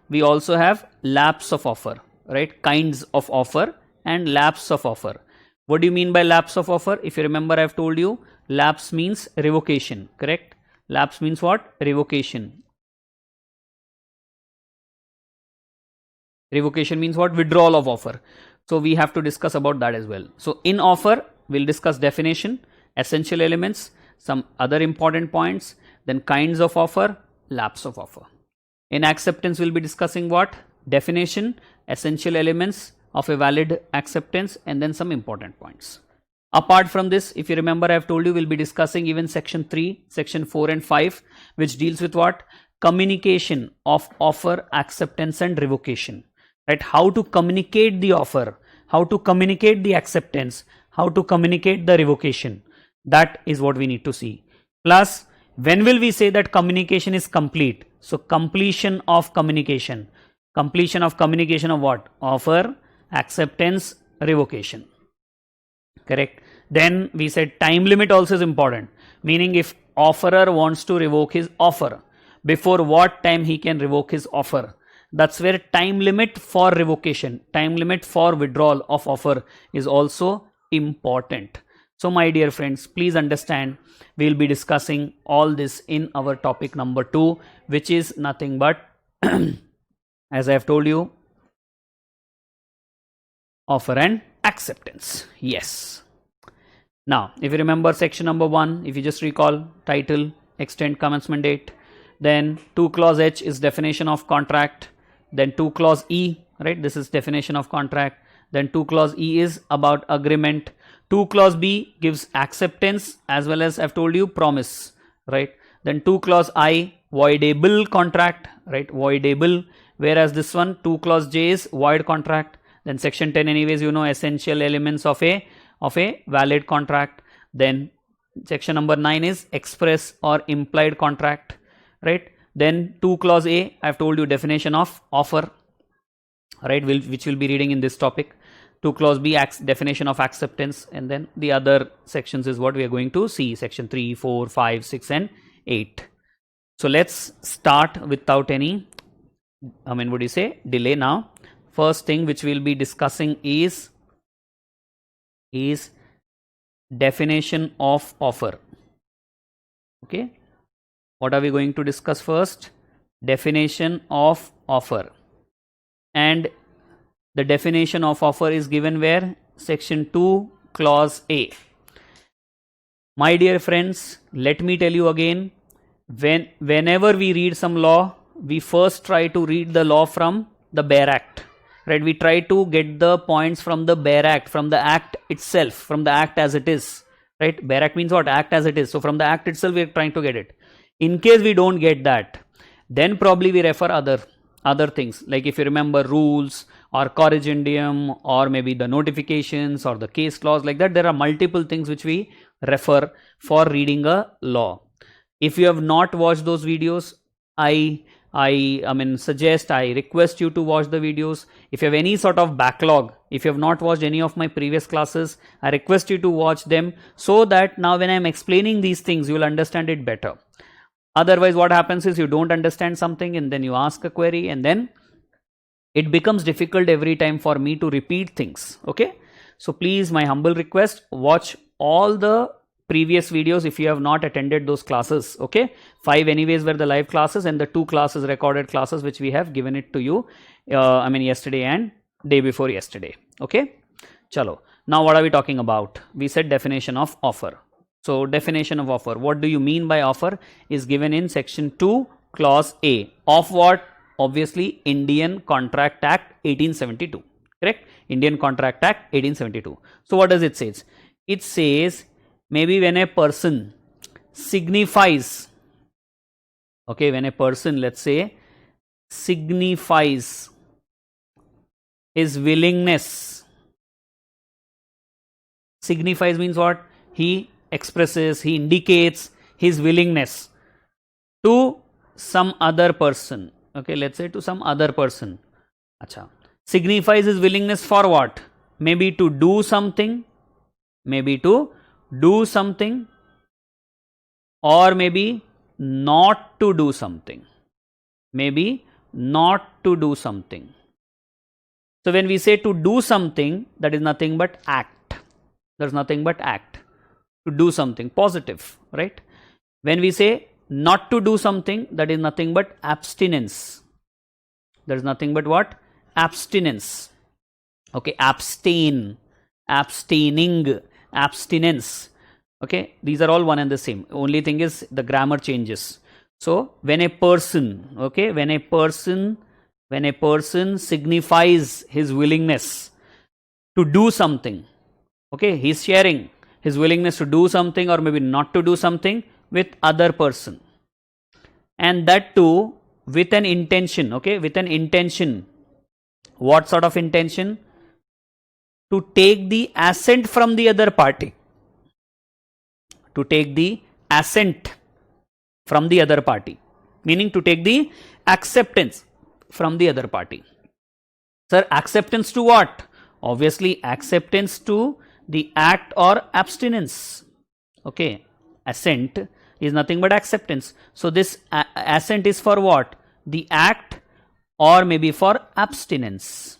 We also have lapse of offer, right? Kinds of offer and lapse of offer. What do you mean by lapse of offer? If you remember, I've told you lapse means revocation, correct? Lapse means what? Revocation. Revocation means what? Withdrawal of offer. So we have to discuss about that as well. So in offer, we'll discuss definition, essential elements, some other important points, then kinds of offer, lapse of offer. In acceptance, we'll be discussing what? Definition, essential elements of a valid acceptance, and then some important points. Apart from this, if you remember, I've told you we'll be discussing even section 3, section 4 and 5, which deals with what? Communication of offer, acceptance and revocation. Right? How to communicate the offer, how to communicate the acceptance, how to communicate the revocation. That is what we need to see. Plus, when will we say that communication is complete? So completion of communication. Completion of communication of what? Offer, acceptance, revocation. Correct. Then we said time limit also is important. Meaning if offerer wants to revoke his offer, before what time he can revoke his offer. That's where time limit for revocation, time limit for withdrawal of offer is also important. So my dear friends, please understand, we will be discussing all this in our topic number 2, which is nothing but, as I have told you, offer and acceptance. Yes. Now, if you remember section number 1, if you just recall, title, extent, commencement date, then 2 clause H is definition of contract, then 2 clause E, right? This is definition of contract. Then 2 clause E is about agreement. 2 clause B gives acceptance as well as I've told you promise, right? Then 2 clause I, voidable contract, right? Voidable. Whereas this one, 2 clause J is void contract. Then section 10 anyways, you know, essential elements of a valid contract. Then section number 9 is express or implied contract, right? Then 2 clause A, I've told you definition of offer, right? Which we'll be reading in this topic. 2 clause B, definition of acceptance, and then the other sections is what we are going to see, section 3, 4, 5, 6 and 8. So let's start without any would you say delay. Now, first thing which we'll be discussing is definition of offer. Okay, what are we going to discuss first? Definition of offer. And the definition of offer is given where? Section 2, clause A. My dear friends, let me tell you again, whenever we read some law, we first try to read the law from the bare act, right? We try to get the points from the bare act, from the act itself, from the act as it is, right? Bare act means what? Act as it is. So from the act itself, we are trying to get it. In case we don't get that, then probably we refer other things, like if you remember rules or corrigendum or maybe the notifications or the case clause, like that. There are multiple things which we refer for reading a law. If you have not watched those videos, I request you to watch the videos. If you have any sort of backlog, if you have not watched any of my previous classes, I request you to watch them, so that now when I am explaining these things, you will understand it better. Otherwise, what happens is you don't understand something and then you ask a query, and then it becomes difficult every time for me to repeat things. Okay, so please, my humble request, watch all the previous videos if you have not attended those classes. Okay, 5 anyways were the live classes, and the 2 classes, recorded classes, which we have given it to you yesterday and day before yesterday. Okay, chalo. Now what are we talking about? We said definition of offer. So definition of offer, what do you mean by offer, is given in section 2, clause A. Of what? Obviously Indian Contract Act 1872, correct? Indian Contract Act 1872. So what does it say? It says maybe when a person signifies, okay, when a person, let's say, signifies his willingness. Signifies means what? He expresses, he indicates his willingness to some other person. Okay, let's say to some other person. Acha. Signifies his willingness for what? Maybe to do something, maybe to do something, or maybe not to do something. Maybe not to do something. So when we say to do something, that is nothing but act. There's nothing but act. To do something positive, right? When we say not to do something, that is nothing but abstinence. There is nothing but what? Abstinence. Okay, abstain, abstaining, abstinence. Okay, these are all one and the same. Only thing is the grammar changes. So when a person, okay, when a person signifies his willingness to do something, okay, he's sharing his willingness to do something or maybe not to do something with other person, and that too with an intention. Okay, with an intention. What sort of intention? To take the assent from the other party. To take the assent from the other party, meaning to take the acceptance from the other party. Sir, acceptance to what? Obviously acceptance to the act or abstinence. Okay, assent is nothing but acceptance. So this assent is for what? The act or maybe for abstinence.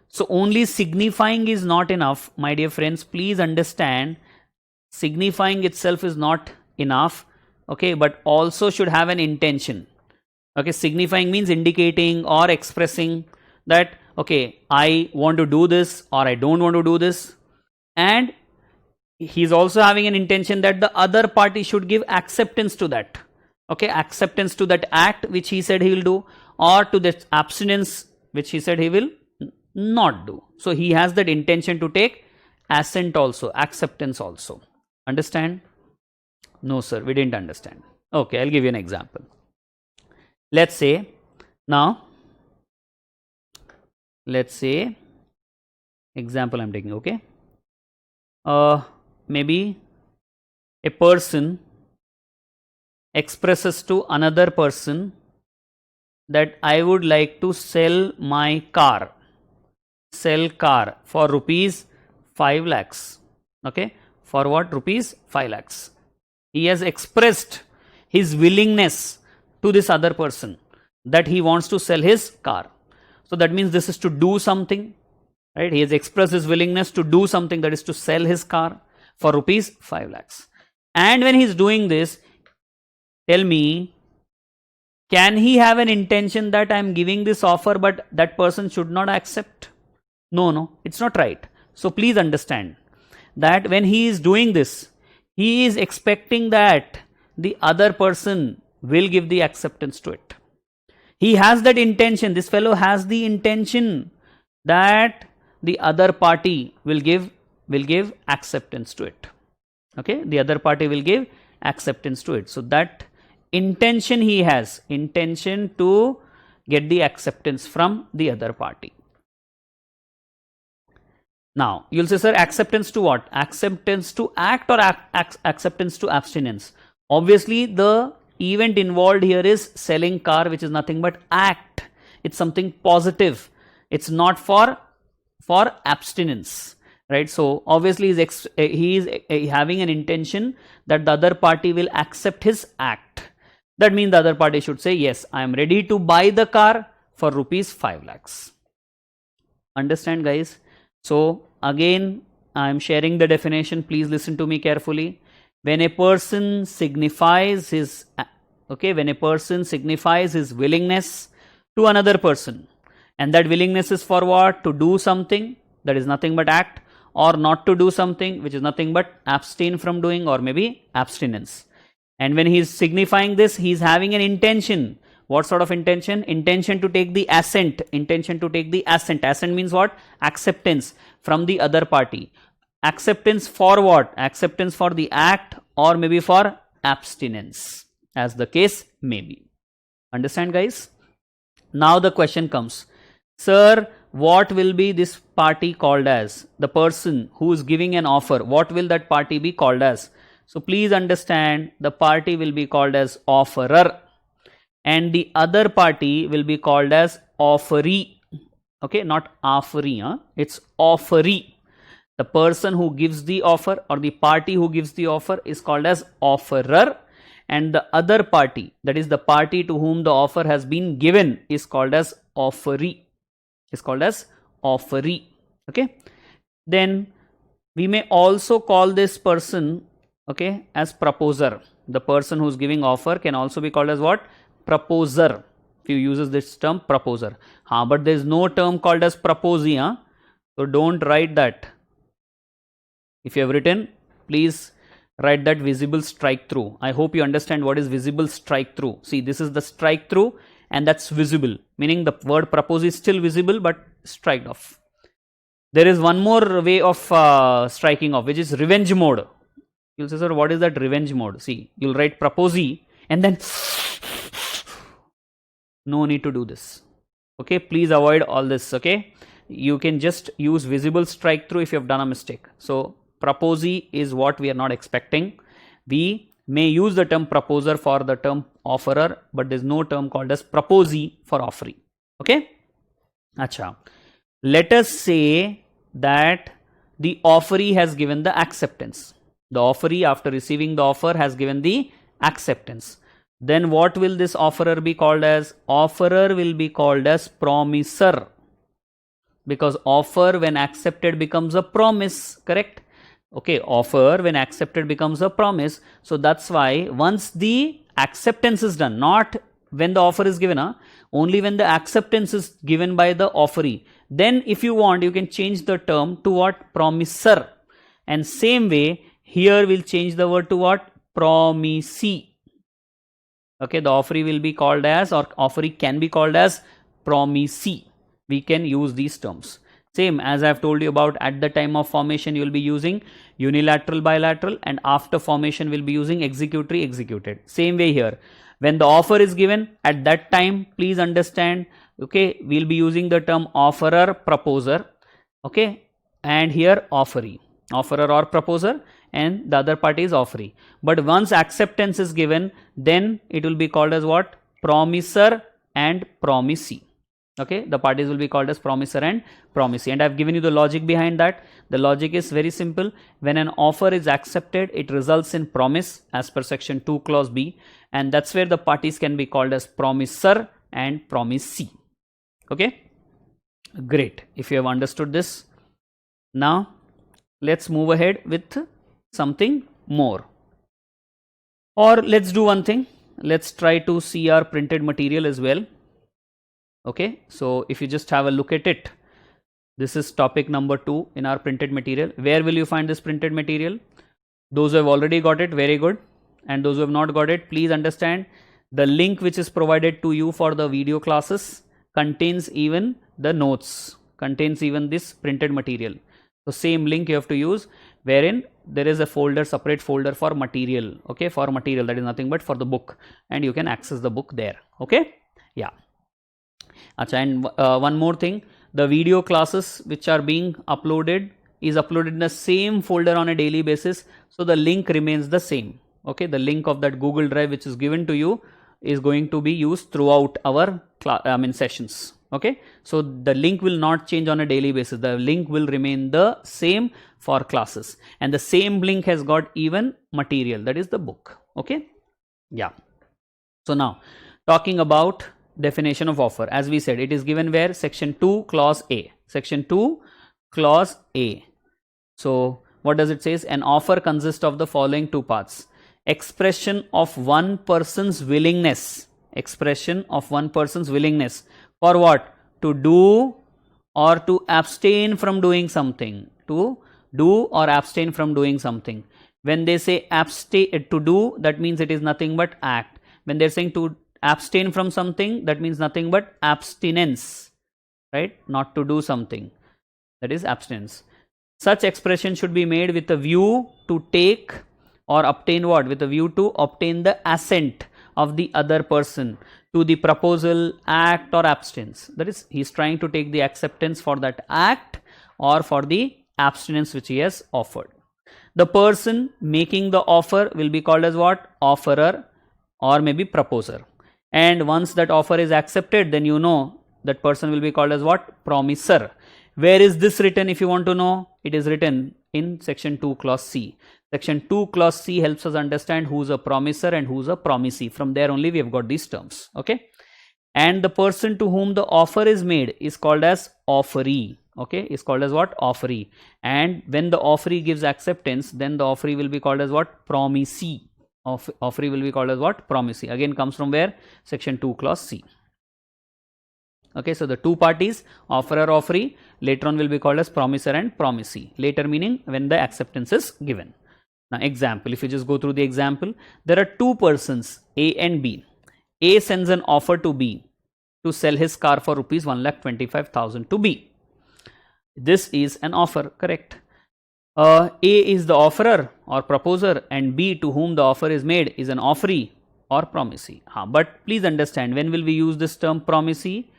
So only signifying is not enough, my dear friends. Please understand, signifying itself is not enough. Okay, but also should have an intention. Okay, signifying means indicating or expressing that, okay, I want to do this or I don't want to do this. And he's also having an intention that the other party should give acceptance to that. Okay, acceptance to that act which he said he will do, or to that abstinence which he said he will not do. So he has that intention to take assent also, acceptance also. Understand? No sir, we didn't understand. Okay, I'll give you an example. Let's say now, let's say example I'm taking. Okay, maybe a person expresses to another person that I would like to sell my car, for rupees 5 lakhs. Okay, for what? Rupees 5 lakhs. He has expressed his willingness to this other person that he wants to sell his car. So that means this is to do something, right? He has expressed his willingness to do something, that is to sell his car for rupees 5 lakhs. And when he is doing this, tell me, can he have an intention that I am giving this offer but that person should not accept? No, it's not right. So please understand that when he is doing this, he is expecting that the other person will give the acceptance to it. He has that intention. This fellow has the intention that the other party will give acceptance to it. Okay, the other party will give acceptance to it. So that intention he has, intention to get the acceptance from the other party. Now, you'll say, sir, acceptance to what? Acceptance to act or acceptance to abstinence? Obviously, the event involved here is selling car, which is nothing but act. It's something positive. It's not for abstinence, right? So, obviously, he is having an intention that the other party will accept his act. That means the other party should say, yes, I am ready to buy the car for rupees 5 lakhs. Understand, guys? So again, I am sharing the definition. Please listen to me carefully. When a person signifies his willingness to another person, and that willingness is for what? To do something, that is nothing but act, or not to do something, which is nothing but abstain from doing, or maybe abstinence. And when he is signifying this, he is having an intention. What sort of intention? Intention to take the assent. Intention to take the assent. Assent means what? Acceptance from the other party. Acceptance for what? Acceptance for the act, or maybe for abstinence, as the case may be. Understand, guys? Now the question comes, sir, what will be this party called as? The person who is giving an offer, what will that party be called as? So please understand, the party will be called as offerer, and the other party will be called as offeree. Okay, not offeree, it's offeree. The person who gives the offer, or the party who gives the offer, is called as offerer, and the other party, that is the party to whom the offer has been given, is called as offeree. Okay, then we may also call this person, okay, as proposer. The person who's giving offer can also be called as what? Proposer. If you uses this term, proposer. But there is no term called as proposee. So don't write that. If you have written, please write that visible strike through. I hope you understand what is visible strike through. See, this is the strike through, and that's visible, meaning the word propose is still visible but striked off. There is one more way of striking off, which is revenge mode. You'll say, sir, what is that revenge mode? See, you'll write proposee and then no need to do this. Okay, please avoid all this. Okay, you can just use visible strike through if you have done a mistake. So proposee is what we are not expecting. We may use the term proposer for the term offerer, but there is no term called as proposee for offeree. Okay, acha. Let us say that the offeree has given the acceptance. The offeree, after receiving the offer, has given the acceptance. Then what will this offerer be called as? Offerer will be called as promiser, because offer when accepted becomes a promise, correct? Okay, offer when accepted becomes a promise. So that's why once the acceptance is done, not when the offer is given, only when the acceptance is given by the offeree, then if you want, you can change the term to what? Promiser. And same way, here we'll change the word to what? Promisee. Okay, the offeree will be called as, or offeree can be called as promisee. We can use these terms. Same as I have told you about, at the time of formation you will be using unilateral, bilateral, and after formation we will be using executory, executed. Same way here. When the offer is given, at that time, please understand, okay, we will be using the term offerer, proposer, okay, and here offeree, offerer or proposer, and the other party is offeree. But once acceptance is given, then it will be called as what? Promiser and promisee. Okay, the parties will be called as promisor and promisee, and I've given you the logic behind that. The logic is very simple. When an offer is accepted, it results in promise as per section 2 clause B, and that's where the parties can be called as promisor and promisee. Okay, great. If you have understood this, now let's move ahead with something more. Or let's do one thing, let's try to see our printed material as well. Okay, so if you just have a look at it, this is topic number 2 in our printed material. Where will you find this printed material? Those who have already got it, very good, and those who have not got it, please understand the link which is provided to you for the video classes contains even the notes, contains even this printed material. So same link you have to use, wherein there is a folder, separate folder for material. Okay, for material, that is nothing but for the book, and you can access the book there. Okay, yeah. Achha, and one more thing, the video classes which are being uploaded is uploaded in the same folder on a daily basis, so the link remains the same. Okay, the link of that Google Drive which is given to you is going to be used throughout our sessions. Okay, so the link will not change on a daily basis, the link will remain the same for classes, and the same link has got even material, that is the book. Okay, yeah. So now talking about definition of offer, as we said, it is given where? Section 2 clause A. Section 2 clause A. So what does it say? An offer consists of the following two parts: expression of one person's willingness, expression of one person's willingness for what? To do or to abstain from doing something, to do or abstain from doing something. When they say abstain, to do, that means it is nothing but act. When they're saying to abstain from something, that means nothing but abstinence, right? Not to do something, that is abstinence. Such expression should be made with a view to take or obtain what? With a view to obtain the assent of the other person to the proposal, act, or abstinence. That is, he is trying to take the acceptance for that act or for the abstinence which he has offered. The person making the offer will be called as what? Offerer or maybe proposer. And once that offer is accepted, then you know that person will be called as what? Promisor. Where is this written? If you want to know, it is written in section 2 clause C. Section 2 clause C helps us understand who is a promisor and who is a promisee. From there only we have got these terms. Okay, and the person to whom the offer is made is called as offeree. Okay, is called as what? Offeree. And when the offeree gives acceptance, then the offeree will be called as what? Promisee. Offeree will be called as what? Promisee. Again comes from where? Section 2 clause C. Okay, so the two parties, offerer, offeree, later on will be called as promisor and promisee. Later meaning when the acceptance is given. Now example, if you just go through the example, there are two persons, A and B. A sends an offer to B to sell his car for rupees 1,25,000 to B. This is an offer, correct? A is the offerer or proposer, and B, to whom the offer is made, is an offeree or promisee. But please understand, when will we use this term promisee?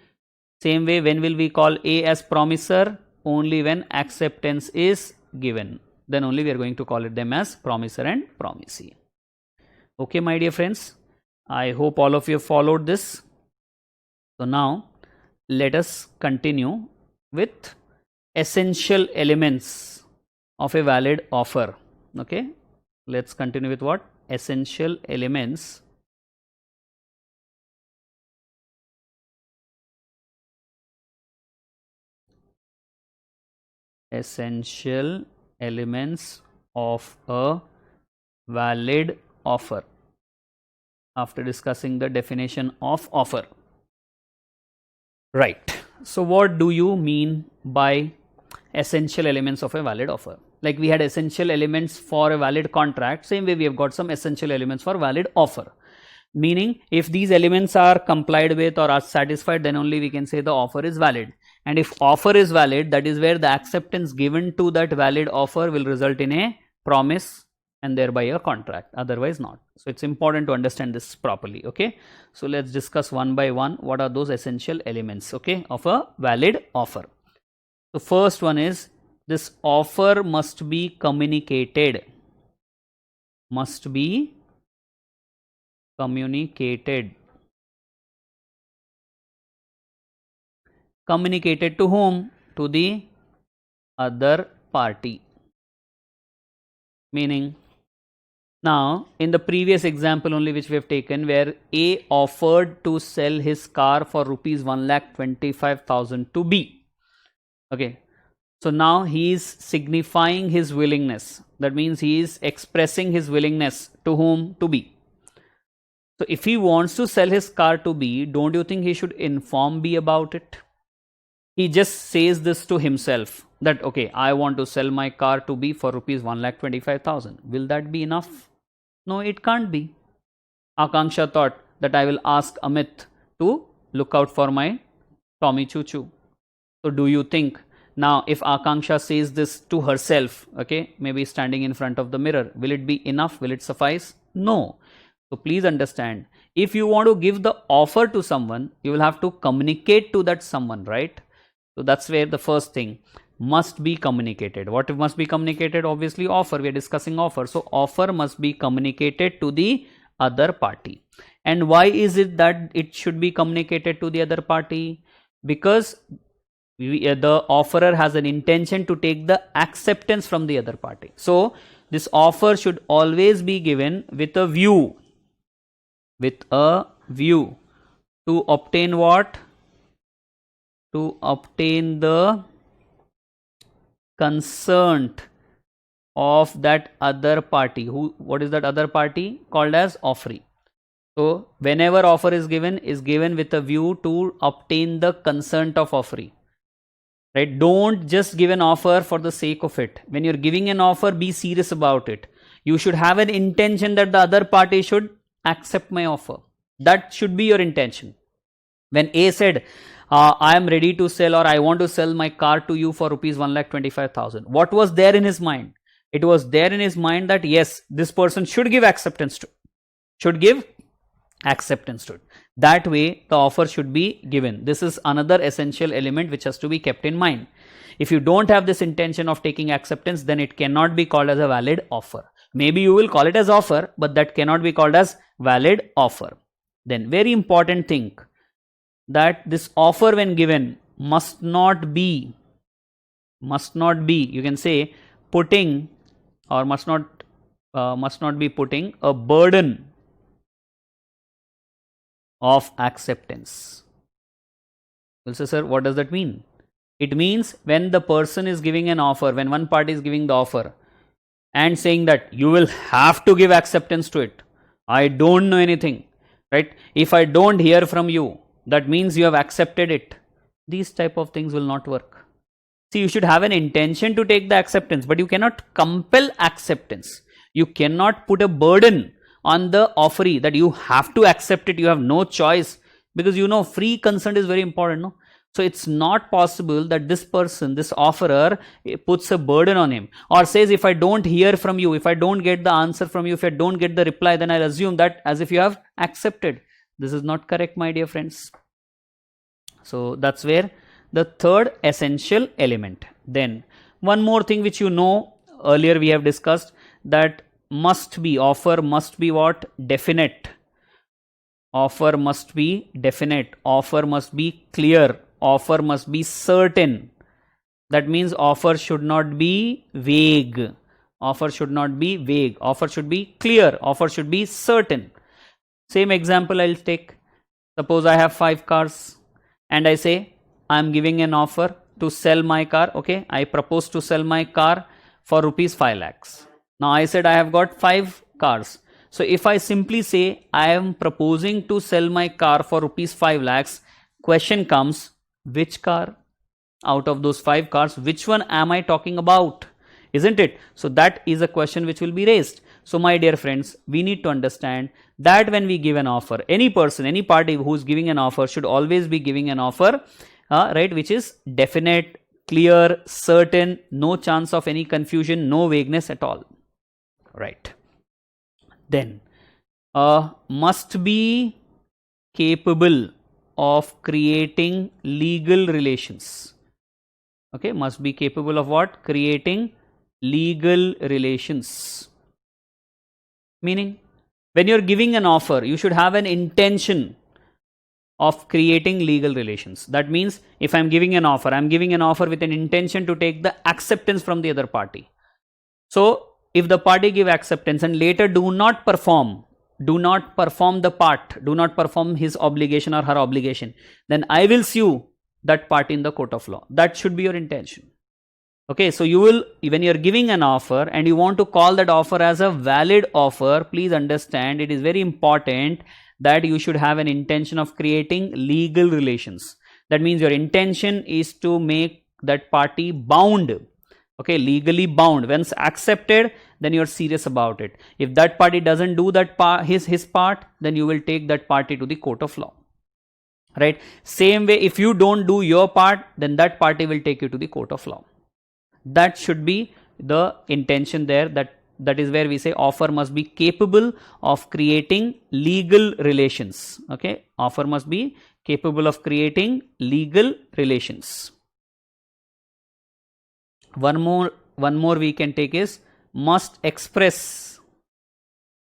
Same way, when will we call A as promisor? Only when acceptance is given. Then only we are going to call it them as promisor and promisee. Okay, my dear friends, I hope all of you have followed this. So now let us continue with essential elements of a valid offer. Okay, let's continue with what? Essential elements of a valid offer, after discussing the definition of offer. Right, so what do you mean by essential elements of a valid offer? Like we had essential elements for a valid contract, same way we have got some essential elements for valid offer. Meaning, if these elements are complied with or are satisfied, then only we can say the offer is valid. And if offer is valid, that is where the acceptance given to that valid offer will result in a promise and thereby a contract, otherwise not. So it's important to understand this properly. Okay, so let's discuss one by one what are those essential elements, okay, of a valid offer. The first one is, this offer must be communicated. Must be communicated. communicated to whom? To the other party. Meaning, now in the previous example only which we have taken, where A offered to sell his car for rupees 1,25,000 to B. Okay, so now he is signifying his willingness. That means he is expressing his willingness to whom? To B. So if he wants to sell his car to B, don't you think he should inform B about it? He just says this to himself that, okay, I want to sell my car to B for rupees 1,25,000. Will that be enough? No, it can't be. Akanksha thought that I will ask Amit to look out for my Tommy Choo Choo. So do you think now if Akanksha says this to herself, okay, maybe standing in front of the mirror, will it be enough? Will it suffice? No. So please understand, if you want to give the offer to someone, you will have to communicate to that someone, right? So that's where the first thing must be communicated. What must be communicated? Obviously offer. We are discussing offer. So offer must be communicated to the other party. And why is it that it should be communicated to the other party? Because the offerer has an intention to take the acceptance from the other party. So this offer should always be given with a view. With a view to obtain what? To obtain the consent of that other party. What is that other party? Called as offeree. So whenever offer is given with a view to obtain the consent of offeree. Right? Don't just give an offer for the sake of it. When you're giving an offer, be serious about it. You should have an intention that the other party should accept my offer. That should be your intention. When A said, I am ready to sell, or I want to sell my car to you for rupees 1,25,000. What was there in his mind? It was there in his mind that yes, this person should give acceptance to it. That way the offer should be given. This is another essential element which has to be kept in mind. If you don't have this intention of taking acceptance, then it cannot be called as a valid offer. Maybe you will call it as offer, but that cannot be called as valid offer. Then very important thing, that this offer when given must not be, you can say, putting, or must not be putting a burden of acceptance. Well, sir, what does that mean? It means when the person is giving an offer, when one party is giving the offer and saying that you will have to give acceptance to it, I don't know anything, right? If I don't hear from you, that means you have accepted it. These type of things will not work. See, you should have an intention to take the acceptance, but you cannot compel acceptance. You cannot put a burden on the offeree that you have to accept it. You have no choice, because you know free consent is very important. No? So it's not possible that this person, this offerer, puts a burden on him or says, if I don't hear from you, if I don't get the answer from you, if I don't get the reply, then I'll assume that as if you have accepted. This is not correct, my dear friends. So that's where the third essential element. Then one more thing which you know, earlier we have discussed, that offer must be what? Definite. Offer must be definite. Offer must be clear. Offer must be certain. That means offer should not be vague. Offer should not be vague. Offer should be clear. Offer should be certain. Same example I'll take. Suppose I have 5 cars and I say I am giving an offer to sell my car. Okay, I propose to sell my car for rupees 5 lakhs. Now I said I have got 5 cars. So if I simply say I am proposing to sell my car for rupees 5 lakhs, question comes, which car? Out of those 5 cars, which one am I talking about? Isn't it? So that is a question which will be raised. So my dear friends, we need to understand that when we give an offer, any person, any party who is giving an offer should always be giving an offer, right, which is definite, clear, certain, no chance of any confusion, no vagueness at all. Right. Then must be capable of creating legal relations. Okay, must be capable of what? Creating legal relations. Meaning, when you're giving an offer, you should have an intention of creating legal relations. That means if I'm giving an offer, I'm giving an offer with an intention to take the acceptance from the other party. So if the party give acceptance and later do not perform the part, do not perform his obligation or her obligation, then I will sue that party in the court of law. That should be your intention. Okay, so you will, when you are giving an offer and you want to call that offer as a valid offer, please understand it is very important that you should have an intention of creating legal relations. That means your intention is to make that party bound. Okay, legally bound. Once accepted, then you are serious about it. If that party doesn't do that his part, then you will take that party to the court of law. Right? Same way, if you don't do your part, then that party will take you to the court of law. That should be the intention there. That is where we say offer must be capable of creating legal relations. Okay, offer must be capable of creating legal relations. One more we can take is must express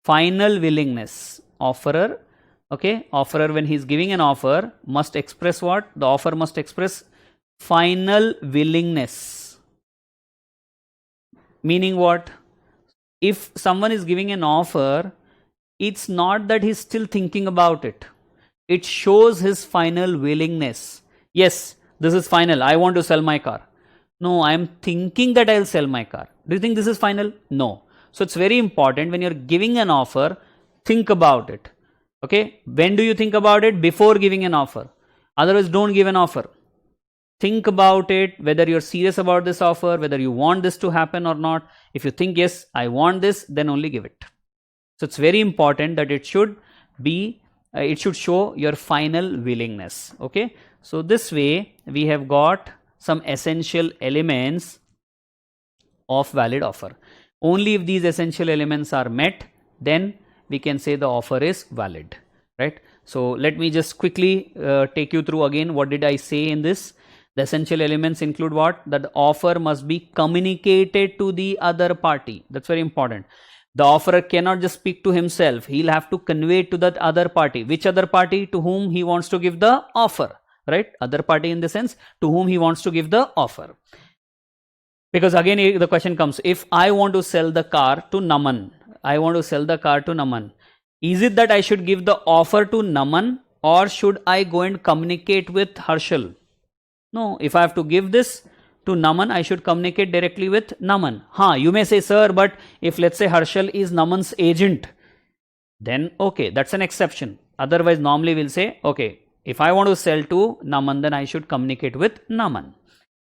final willingness. Offerer, okay, offerer when he is giving an offer must express what? The offer must express final willingness. Meaning what? If someone is giving an offer, it's not that he's still thinking about it. It shows his final willingness. Yes, this is final. I want to sell my car. No, I am thinking that I'll sell my car. Do you think this is final? No. So it's very important when you're giving an offer, think about it. Okay. When do you think about it? Before giving an offer. Otherwise, don't give an offer. Think about it, whether you're serious about this offer, whether you want this to happen or not. If you think, yes, I want this, then only give it. So it's very important that it should show your final willingness. Okay. So this way we have got some essential elements of valid offer. Only if these essential elements are met, then we can say the offer is valid. Right. So let me just quickly take you through again. What did I say in this? The essential elements include what? That the offer must be communicated to the other party. That's very important. The offerer cannot just speak to himself. He'll have to convey it to that other party. Which other party? To whom he wants to give the offer. Right? Other party in the sense to whom he wants to give the offer. Because again the question comes, if I want to sell the car to Naman, is it that I should give the offer to Naman or should I go and communicate with Harshal? No, if I have to give this to Naman, I should communicate directly with Naman. You may say, sir, but if let's say Harshal is Naman's agent, then okay, that's an exception. Otherwise, normally we'll say, okay, if I want to sell to Naman, then I should communicate with Naman.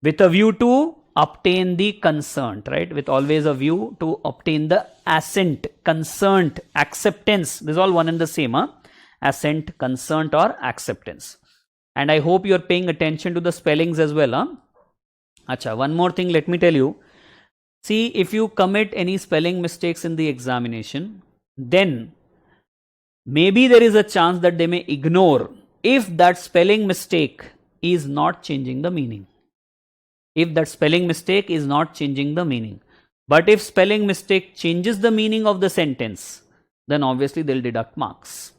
With a view to obtain the consent, right? With always a view to obtain the assent, consent, acceptance. This is all one and the same, assent, consent or acceptance. And I hope you are paying attention to the spellings as well. Acha, one more thing, let me tell you. See, if you commit any spelling mistakes in the examination, then maybe there is a chance that they may ignore if that spelling mistake is not changing the meaning. If that spelling mistake is not changing the meaning. But if spelling mistake changes the meaning of the sentence, then obviously they'll deduct marks.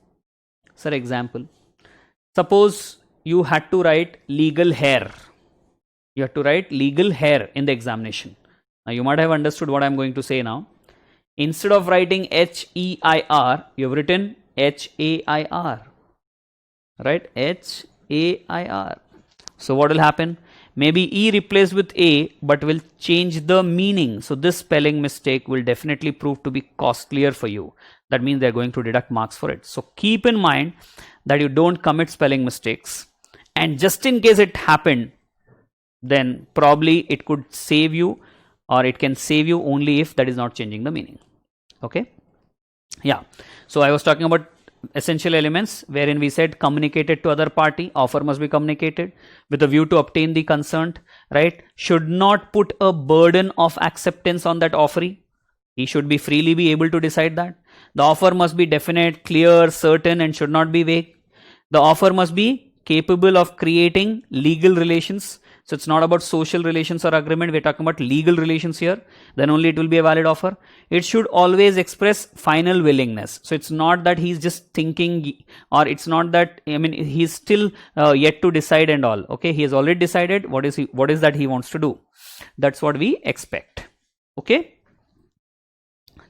For example, suppose you had to write legal hair. You had to write legal hair in the examination. Now you might have understood what I'm going to say now. Instead of writing H-E-I-R, you have written H-A-I-R. Right? H-A-I-R. So what will happen? Maybe E replaced with A, but will change the meaning. So this spelling mistake will definitely prove to be costlier for you. That means they're going to deduct marks for it. So keep in mind that you don't commit spelling mistakes. And just in case it happened, then probably it could save you, or it can save you only if that is not changing the meaning. Okay. Yeah. So I was talking about essential elements wherein we said communicated to other party, offer must be communicated with a view to obtain the consent, right? Should not put a burden of acceptance on that offeree. He should be freely be able to decide that. The offer must be definite, clear, certain and should not be vague. The offer must be capable of creating legal relations. So it's not about social relations or agreement. We're talking about legal relations here. Then only it will be a valid offer. It should always express final willingness. So it's not that he's just thinking, or it's not that, I mean, he's still yet to decide and all. Okay, he has already decided what is that he wants to do. That's what we expect. Okay.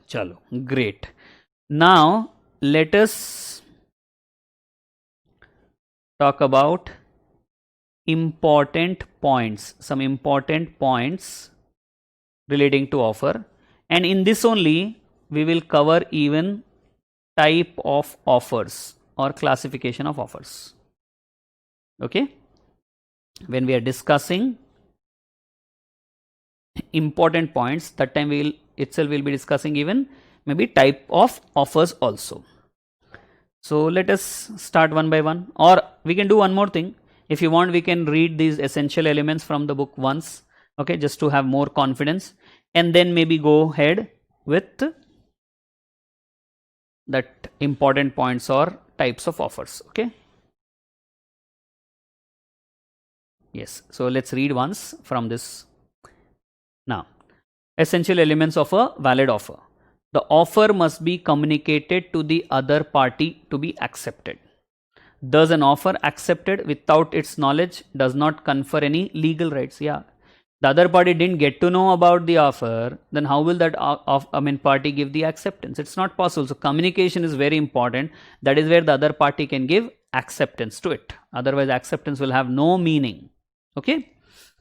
Chalo, great. Now let us talk about important points, some important points relating to offer, and in this only we will cover even type of offers or classification of offers. Okay, when we are discussing important points, that time we will be discussing even maybe type of offers also. So let us start one by one, or we can do one more thing. If you want, we can read these essential elements from the book once, okay, just to have more confidence, and then maybe go ahead with that important points or types of offers. Okay. Yes. So let's read once from this. Now, essential elements of a valid offer. The offer must be communicated to the other party to be accepted. Thus, an offer accepted without its knowledge does not confer any legal rights. Yeah, the other party didn't get to know about the offer, then how will that party give the acceptance? It's not possible. So communication is very important. That is where the other party can give acceptance to it. Otherwise, acceptance will have no meaning. Okay.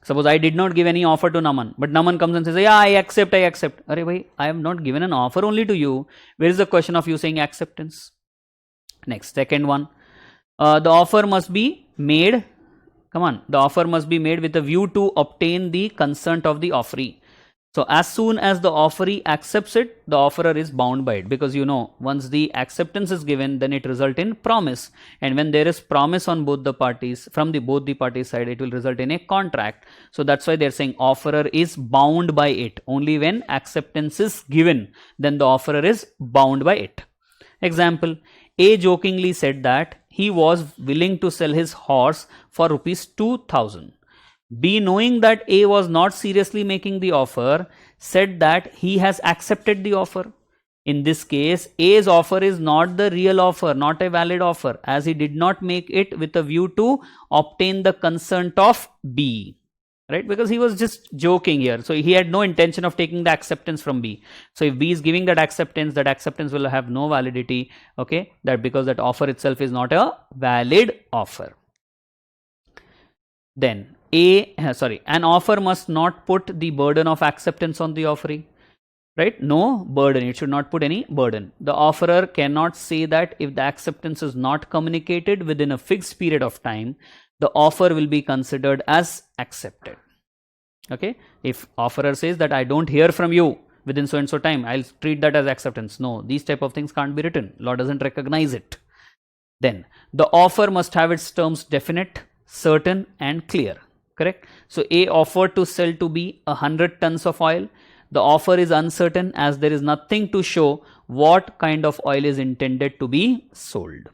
Suppose I did not give any offer to Naman, but Naman comes and says, yeah, I accept. Arey bhai, I have not given an offer only to you. Where is the question of you saying acceptance? Next, second one. The offer must be made, the offer must be made with a view to obtain the consent of the offeree. So as soon as the offeree accepts it, the offerer is bound by it, because once the acceptance is given, then it results in promise. And when there is promise on both the parties, from both the parties side, it will result in a contract. So that's why they're saying offerer is bound by it. Only when acceptance is given, then the offerer is bound by it. Example, A jokingly said that he was willing to sell his horse for rupees 2,000. B, knowing that A was not seriously making the offer, said that he has accepted the offer. In this case, A's offer is not the real offer, not a valid offer, as he did not make it with a view to obtain the consent of B. Right? Because he was just joking here. So he had no intention of taking the acceptance from B. So if B is giving that acceptance will have no validity. Okay, that because that offer itself is not a valid offer. Then an offer must not put the burden of acceptance on the offeree. Right? No burden. It should not put any burden. The offerer cannot say that if the acceptance is not communicated within a fixed period of time, the offer will be considered as accepted. Okay, if offerer says that I don't hear from you within so and so time, I'll treat that as acceptance. No, these type of things can't be written. Law doesn't recognize it. Then the offer must have its terms definite, certain and clear. Correct? So A offered to sell to B 100 tons of oil. The offer is uncertain as there is nothing to show what kind of oil is intended to be sold.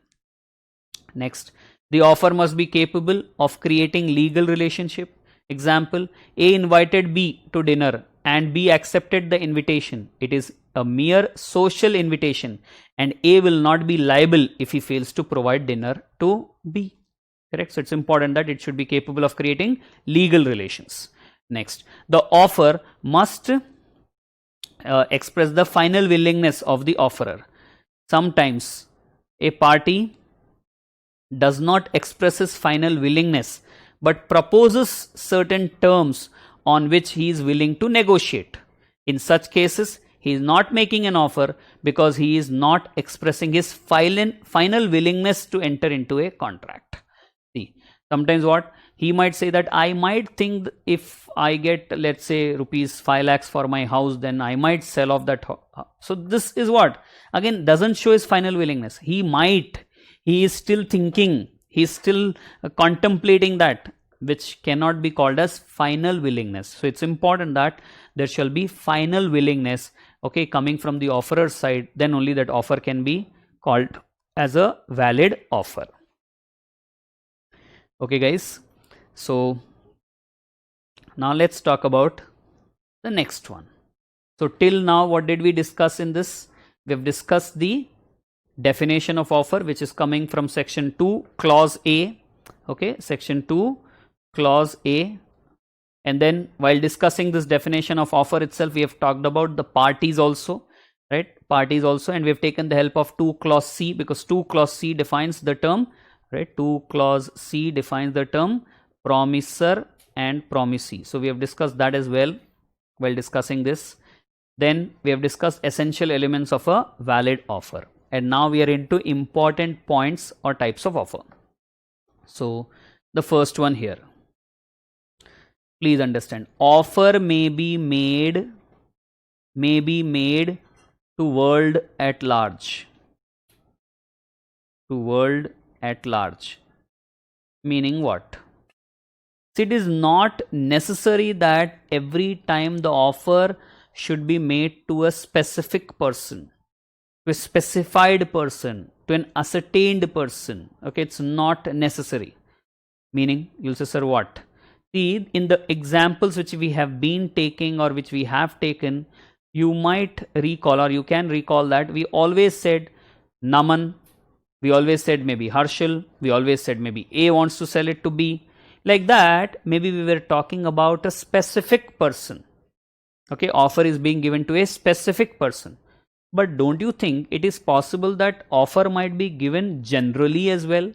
Next, the offer must be capable of creating legal relationship. Example, A invited B to dinner and B accepted the invitation. It is a mere social invitation and A will not be liable if he fails to provide dinner to B. Correct? So it's important that it should be capable of creating legal relations. Next, the offer must express the final willingness of the offerer. Sometimes a party does not express his final willingness but proposes certain terms on which he is willing to negotiate. In such cases, he is not making an offer because he is not expressing his final willingness to enter into a contract. See, sometimes what? He might say that I might think if I get, let's say, rupees 5 lakhs for my house, then I might sell off that. So this is what? Again, doesn't show his final willingness. He is still thinking. He is still contemplating that, which cannot be called as final willingness. So it's important that there shall be final willingness, okay, coming from the offerer's side. Then only that offer can be called as a valid offer. Okay, guys. So Now let's talk about the next one. So till now, what did we discuss in this? We have discussed the definition of offer, which is coming from section 2 clause A. Okay, section 2 clause A. And then while discussing this definition of offer itself, we have talked about the parties also, right? Parties also, and we have taken the help of 2 clause C, because 2 clause C defines the term, right? 2 clause C defines the term promisor and promisee. So we have discussed that as well while discussing this. Then we have discussed essential elements of a valid offer. And now we are into important points or types of offer. So the first one here, please understand, offer may be made to world at large. To world at large. Meaning what? It is not necessary that every time the offer should be made to a specific person, to a specified person, to an ascertained person. Okay, it's not necessary. Meaning, you'll say, sir, what? See, in the examples which we have been taking or which we have taken, you might recall or you can recall that we always said Naman, we always said maybe Harshal, we always said maybe A wants to sell it to B. Like that, maybe we were talking about a specific person. Okay, offer is being given to a specific person. But don't you think it is possible that offer might be given generally as well?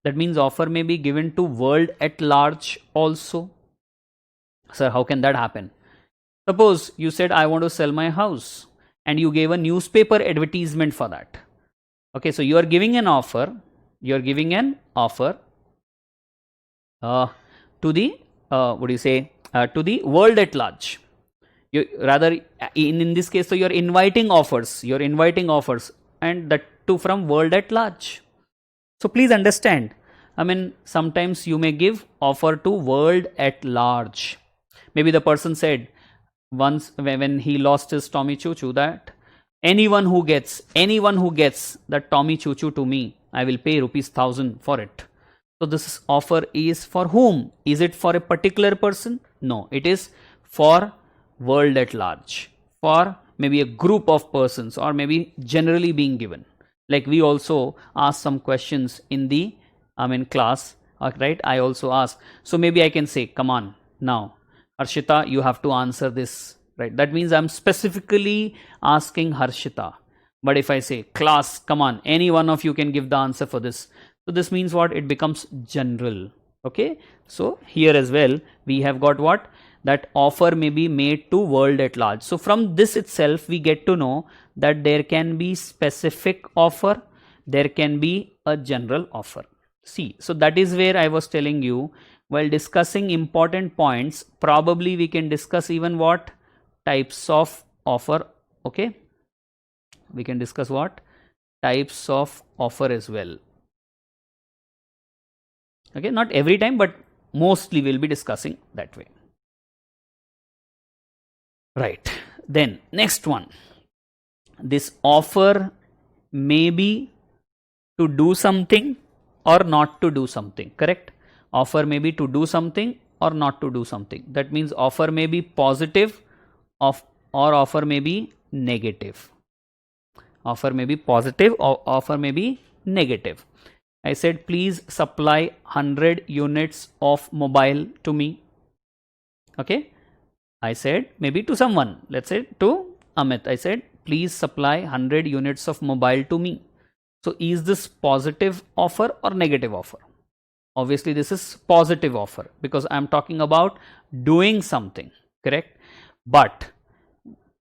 That means offer may be given to world at large also. Sir, how can that happen? Suppose you said, I want to sell my house, and you gave a newspaper advertisement for that. Okay, so you are giving an offer. You are giving an offer to the to the world at large. You rather in this case, so you are inviting offers. You are inviting offers, and that too from world at large. So please understand. I mean, sometimes you may give offer to world at large. Maybe the person said once when he lost his Tommy Choo Choo that anyone who gets that Tommy Choo Choo to me, I will pay ₹1,000 for it. So this offer is for whom? Is it for a particular person? No, it is for world at large, for maybe a group of persons, or maybe generally being given. Like we also ask some questions in the class, right? I also ask. So maybe I can say, come on now, Harshita, you have to answer this, right? That means I'm specifically asking Harshita. But if I say, class, come on, any one of you can give the answer for this. So this means what? It becomes general. Okay. So here as well, we have got what? That offer may be made to world at large. So from this itself, we get to know that there can be specific offer, there can be a general offer. See, so that is where I was telling you, while discussing important points, probably we can discuss even what? Types of offer. Okay. We can discuss what? Types of offer as well. Okay, not every time, but mostly we'll be discussing that way. Right. Then next one. This offer may be to do something or not to do something. Correct? Offer may be to do something or not to do something. That means offer may be positive or offer may be negative. Offer may be positive or offer may be negative. I said, please supply 100 units of mobile to me. Okay. I said, maybe to someone, let's say to Amit. I said, please supply 100 units of mobile to me. So is this positive offer or negative offer? Obviously, this is positive offer because I'm talking about doing something, correct? But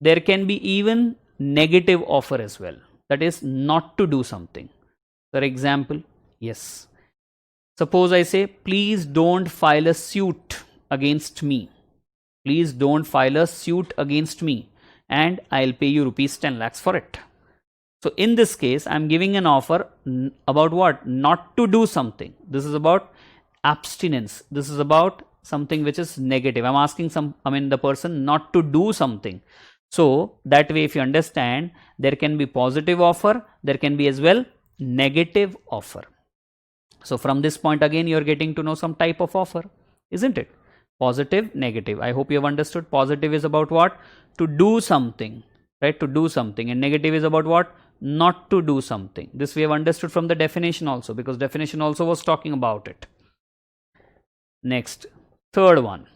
there can be even negative offer as well. That is not to do something. For example, yes. Suppose I say, please don't file a suit against me. Please don't file a suit against me and I'll pay you ₹10 lakhs for it. So in this case, I'm giving an offer about what? Not to do something. This is about abstinence. This is about something which is negative. I'm asking the person not to do something. So that way, if you understand, there can be positive offer, there can be as well negative offer. So from this point again, you're getting to know some type of offer, isn't it? Positive, negative. I hope you have understood. Positive is about what? To do something, right? To do something. And negative is about what? Not to do something. This we have understood from the definition also, because definition also was talking about it. Next, third one.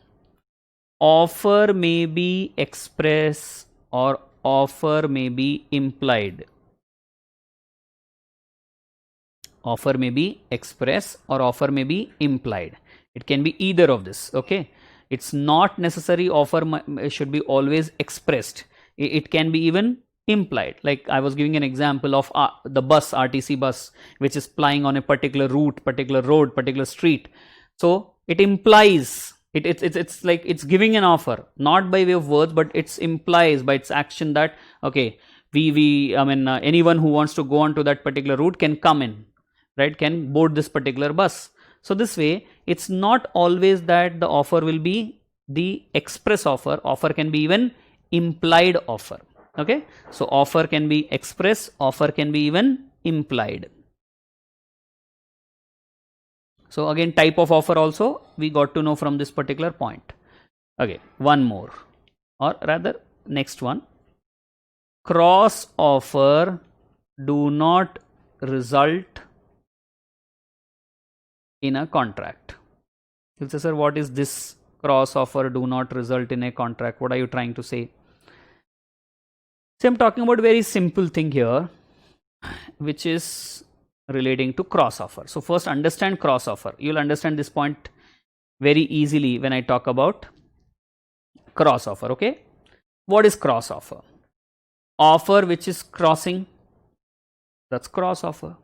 Offer may be express or offer may be implied. Offer may be express or offer may be implied. It can be either of this, okay? It's not necessary offer should be always expressed. It can be even implied. Like I was giving an example of the bus, RTC bus, which is plying on a particular route, particular road, particular street. So it implies, it's like it's giving an offer, not by way of words, but it implies by its action that, okay, anyone who wants to go on to that particular route can come in, right, can board this particular bus. So this way, it's not always that the offer will be the express offer. Offer can be even implied offer. Okay, so offer can be express, offer can be even implied. So again, type of offer also we got to know from this particular point. Okay, one more, or rather next one. Cross offer do not result in a contract. You'll say, sir, what is this cross offer do not result in a contract? What are you trying to say? See, I'm talking about a very simple thing here, which is relating to cross offer. So first understand cross offer. You'll understand this point very easily when I talk about cross offer. Okay, what is cross offer? Offer which is crossing, that's cross offer.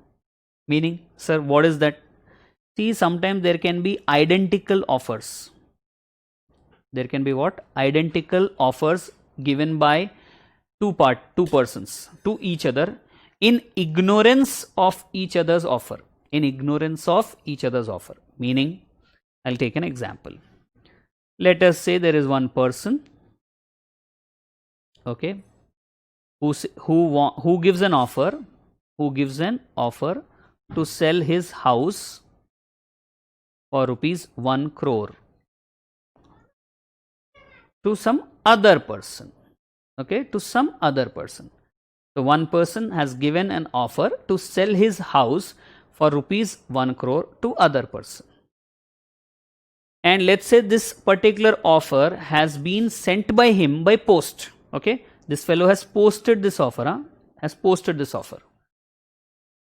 Meaning, sir, what is that? See, sometimes there can be identical offers. There can be what? Identical offers given by two persons to each other in ignorance of each other's offer. In ignorance of each other's offer. Meaning, I'll take an example. Let us say there is one person, okay, who gives an offer to sell his house for rupees 1 crore to some other person. Okay, to some other person. So one person has given an offer to sell his house for rupees 1 crore to other person. And let's say this particular offer has been sent by him by post. Okay, this fellow has posted this offer.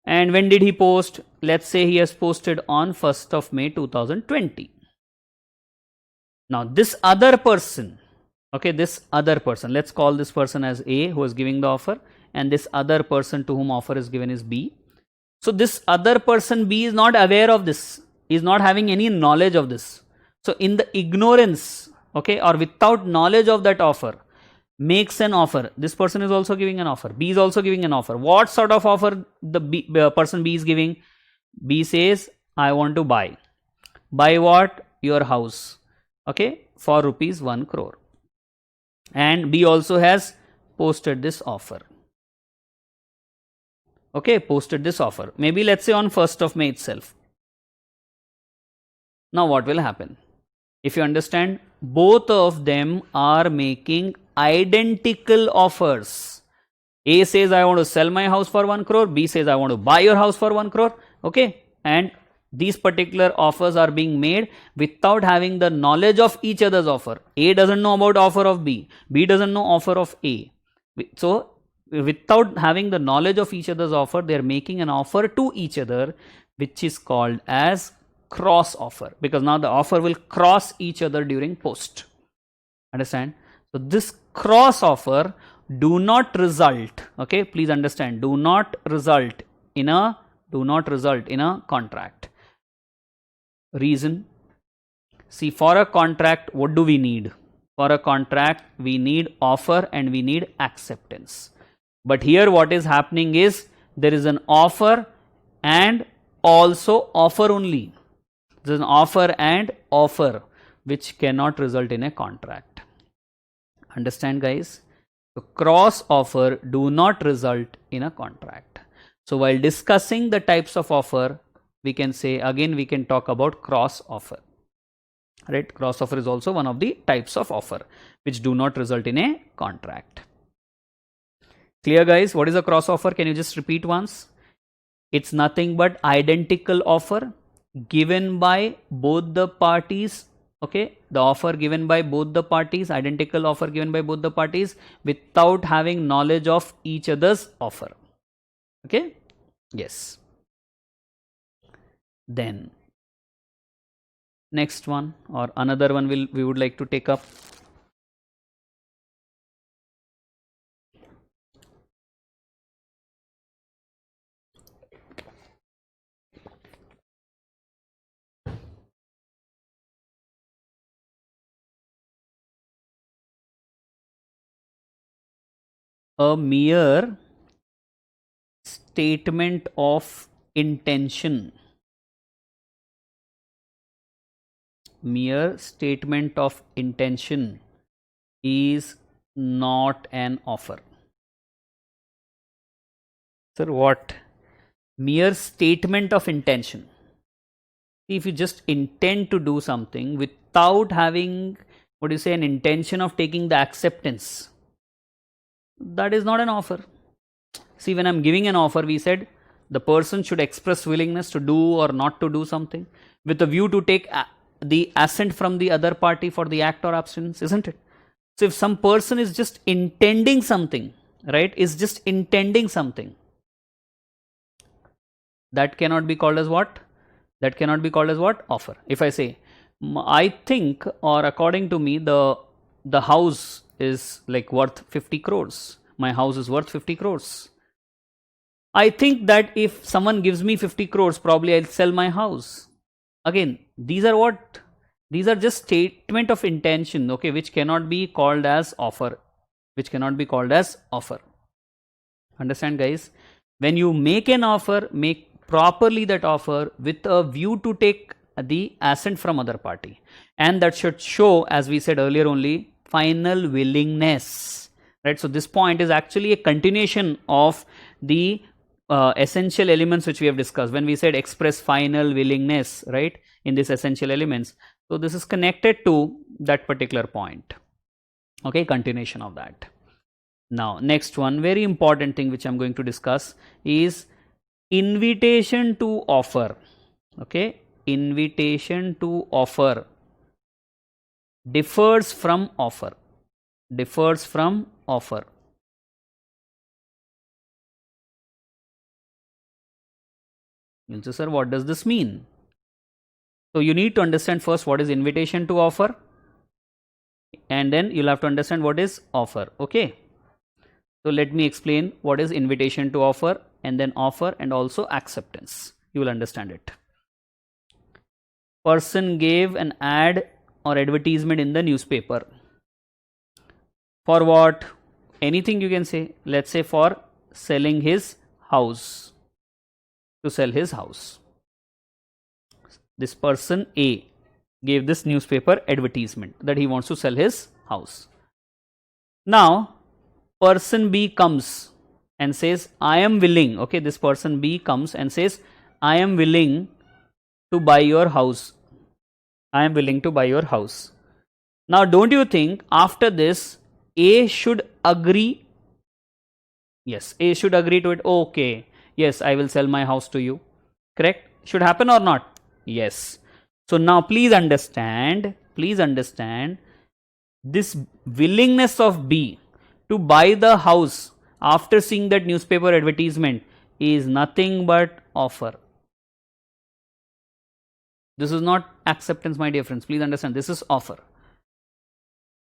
And when did he post? Let's say he has posted on 1st of May 2020. Now this other person, okay, this other person, let's call this person as A, who is giving the offer, and this other person to whom offer is given is B. So this other person B is not aware of this, is not having any knowledge of this. So in the ignorance, okay, or without knowledge of that offer, makes an offer. This person is also giving an offer. B is also giving an offer. What sort of offer the person B is giving? B says, I want to buy. Buy what? Your house. Okay, for rupees 1 crore. And B also has posted this offer. Okay, posted this offer. Maybe let's say on 1st of May itself. Now what will happen? If you understand, both of them are making identical offers. A says, I want to sell my house for 1 crore. B says, I want to buy your house for 1 crore. Okay, and these particular offers are being made without having the knowledge of each other's offer. A doesn't know about offer of B. B doesn't know offer of A. So without having the knowledge of each other's offer, they are making an offer to each other, which is called as cross offer, because now the offer will cross each other during post. Understand? So this cross offer do not result, okay, please understand, do not result in a contract. Reason? See, for a contract, what do we need? For a contract, we need offer and we need acceptance. But here what is happening is, there is an offer and also offer only. There is an offer and offer, which cannot result in a contract. Understand, guys? So cross offer do not result in a contract. So while discussing the types of offer, we can say, again we can talk about cross offer. right? Cross offer is also one of the types of offer which do not result in a contract. Clear, guys? What is a cross offer? Can you just repeat once? It's nothing but identical offer given by both the parties. Okay, the offer given by both the parties, identical offer given by both the parties without having knowledge of each other's offer. Okay, yes. Then next one or another one we would like to take up. A mere statement of intention. Mere statement of intention is not an offer. Sir, what? Mere statement of intention. If you just intend to do something without having, what do you say, an intention of taking the acceptance, that is not an offer. See, when I'm giving an offer, we said the person should express willingness to do or not to do something with a view to take the assent from the other party for the act or abstinence, isn't it? So if some person is just intending something, right, is just intending something, that cannot be called as what? That cannot be called as what? Offer. If I say, I think, or according to me, the house is like worth 50 crores. My house is worth 50 crores. I think that if someone gives me 50 crores, probably I'll sell my house. Again, these are what? These are just statement of intention, okay, which cannot be called as offer. Which cannot be called as offer. Understand, guys? When you make an offer, make properly that offer with a view to take the assent from other party. And that should show, as we said earlier only, final willingness. Right? So this point is actually a continuation of the essential elements which we have discussed when we said express final willingness, right, in these essential elements. So this is connected to that particular point. Okay, continuation of that. Now next one, very important thing which I'm going to discuss is invitation to offer. Okay, invitation to offer differs from offer. Differs from offer. You'll say, sir, what does this mean? So you need to understand first what is invitation to offer, and then you'll have to understand what is offer. Okay. So let me explain what is invitation to offer, and then offer and also acceptance. You will understand it. Person gave an ad or advertisement in the newspaper. For what? Anything you can say. Let's say for selling his house. To sell his house. This person A gave this newspaper advertisement that he wants to sell his house. Now, person B comes and says, I am willing. Okay, this person B comes and says, I am willing to buy your house. I am willing to buy your house. Now, don't you think after this, A should agree? Yes, A should agree to it. Okay, yes, I will sell my house to you. Correct? Should happen or not? Yes. So now please understand this willingness of B to buy the house after seeing that newspaper advertisement is nothing but offer. This is not acceptance, my dear friends. Please understand, this is offer.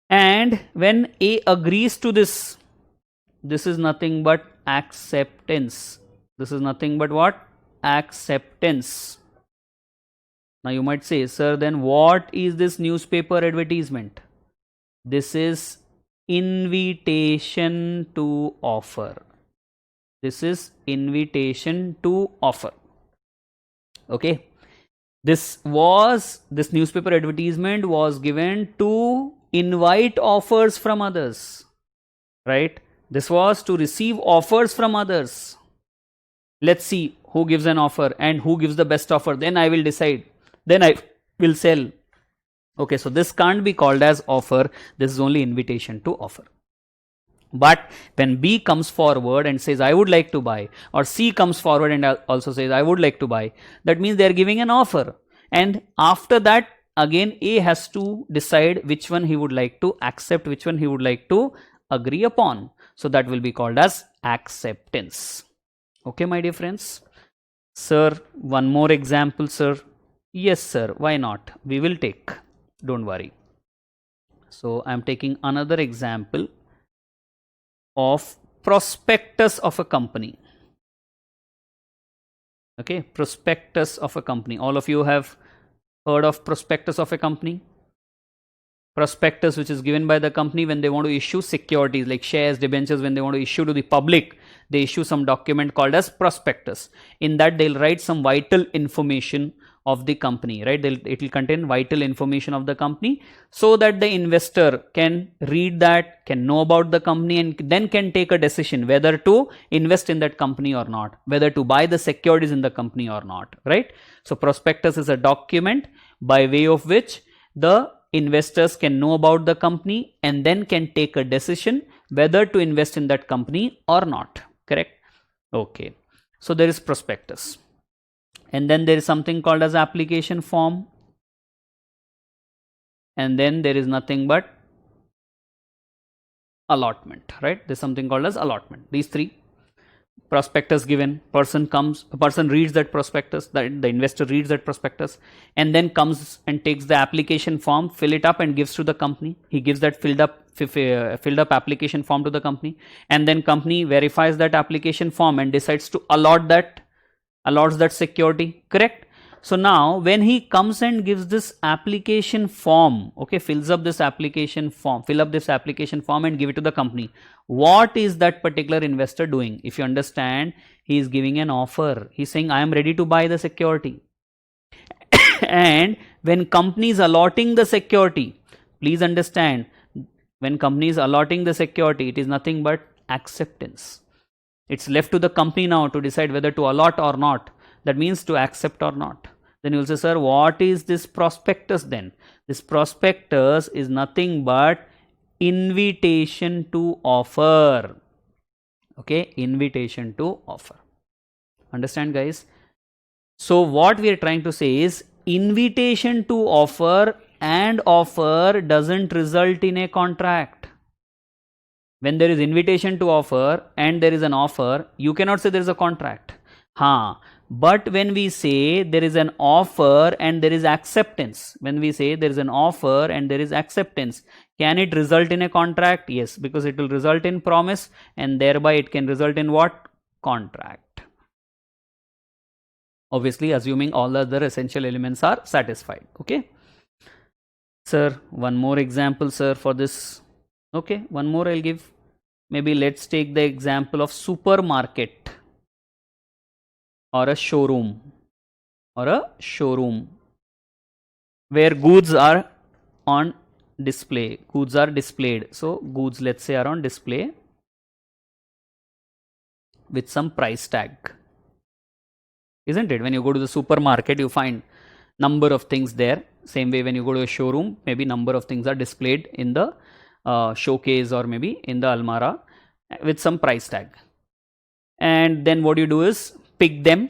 And when A agrees to this, this is nothing but acceptance. This is nothing but what? Acceptance. Now you might say, sir, then what is this newspaper advertisement? This is invitation to offer. This is invitation to offer. Okay. This newspaper advertisement was given to invite offers from others. Right? This was to receive offers from others. Let's see who gives an offer and who gives the best offer. Then I will decide. Then I will sell. Okay, so this can't be called as offer. This is only invitation to offer. But when B comes forward and says, I would like to buy, or C comes forward and also says, I would like to buy, that means they are giving an offer. And after that, again, A has to decide which one he would like to accept, which one he would like to agree upon. So that will be called as acceptance. Okay, my dear friends. Sir, one more example, sir. Yes, sir. Why not? We will take. Don't worry. So I am taking another example of prospectus of a company. Okay, prospectus of a company. All of you have heard of prospectus of a company? Prospectus which is given by the company when they want to issue securities like shares, debentures, when they want to issue to the public, they issue some document called as prospectus. In that they'll write some vital information of the company, right? It will contain vital information of the company so that the investor can read that, can know about the company, and then can take a decision whether to invest in that company or not, whether to buy the securities in the company or not, right? So prospectus is a document by way of which the investors can know about the company and then can take a decision whether to invest in that company or not, correct? Okay, so there is prospectus. And then there is something called as application form, and then there is nothing but allotment, right? There's something called as allotment. These three: prospectus given, person reads that prospectus, the investor reads that prospectus, and then comes and takes the application form, fill it up and gives to the company. He gives that filled up application form to the company, and then company verifies that application form and decides to allots that security, correct? So now when he comes and gives this application form, okay, fill up this application form and give it to the company, what is that particular investor doing? If you understand, he is giving an offer. He's saying, I am ready to buy the security. And when company is allotting the security, please understand, when company is allotting the security, it is nothing but acceptance. It's left to the company now to decide whether to allot or not. That means to accept or not. Then you will say, sir, what is this prospectus then? This prospectus is nothing but invitation to offer. Okay, invitation to offer. Understand, guys? So what we are trying to say is invitation to offer and offer doesn't result in a contract. When there is invitation to offer and there is an offer, you cannot say there is a contract. But when we say there is an offer and there is acceptance, can it result in a contract? Yes, because it will result in promise, and thereby it can result in what? Contract. Obviously, assuming all the other essential elements are satisfied. Okay. Sir, one more example, sir, for this. Okay, one more I'll give. Maybe let's take the example of supermarket or a showroom where goods are on display. Goods are displayed. So goods, let's say, are on display with some price tag. Isn't it? When you go to the supermarket, you find number of things there. Same way when you go to a showroom, maybe number of things are displayed in the showcase or maybe in the almara with some price tag. And then what you do is pick them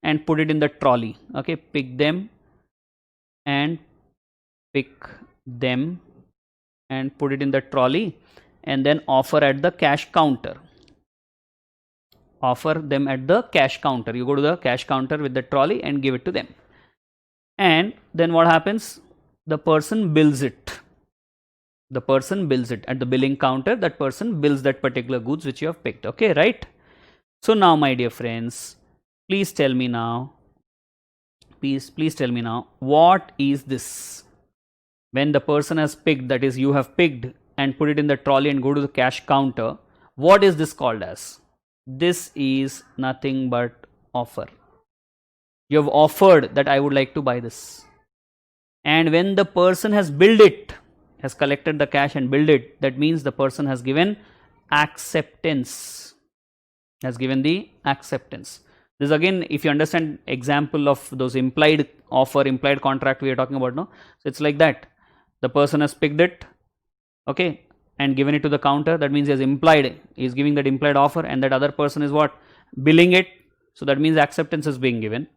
and put it in the trolley. Okay, pick them and put it in the trolley, and then offer at the cash counter. Offer them at the cash counter. You go to the cash counter with the trolley and give it to them. And then what happens? The person bills it. At the billing counter. That person bills that particular goods which you have picked. Okay, right? So now, my dear friends, please tell me now, what is this? When the person has picked, that is, you have picked and put it in the trolley and go to the cash counter, what is this called as? This is nothing but offer. You have offered that I would like to buy this. And when the person has billed it, has collected the cash and billed it, that means the person has given acceptance. Has given the acceptance. This again, if you understand example of those implied offer, implied contract we are talking about, no? So it's like that. The person has picked it, okay, and given it to the counter. That means he has implied, he is giving that implied offer, and that other person is what? Billing it. So that means acceptance is being given.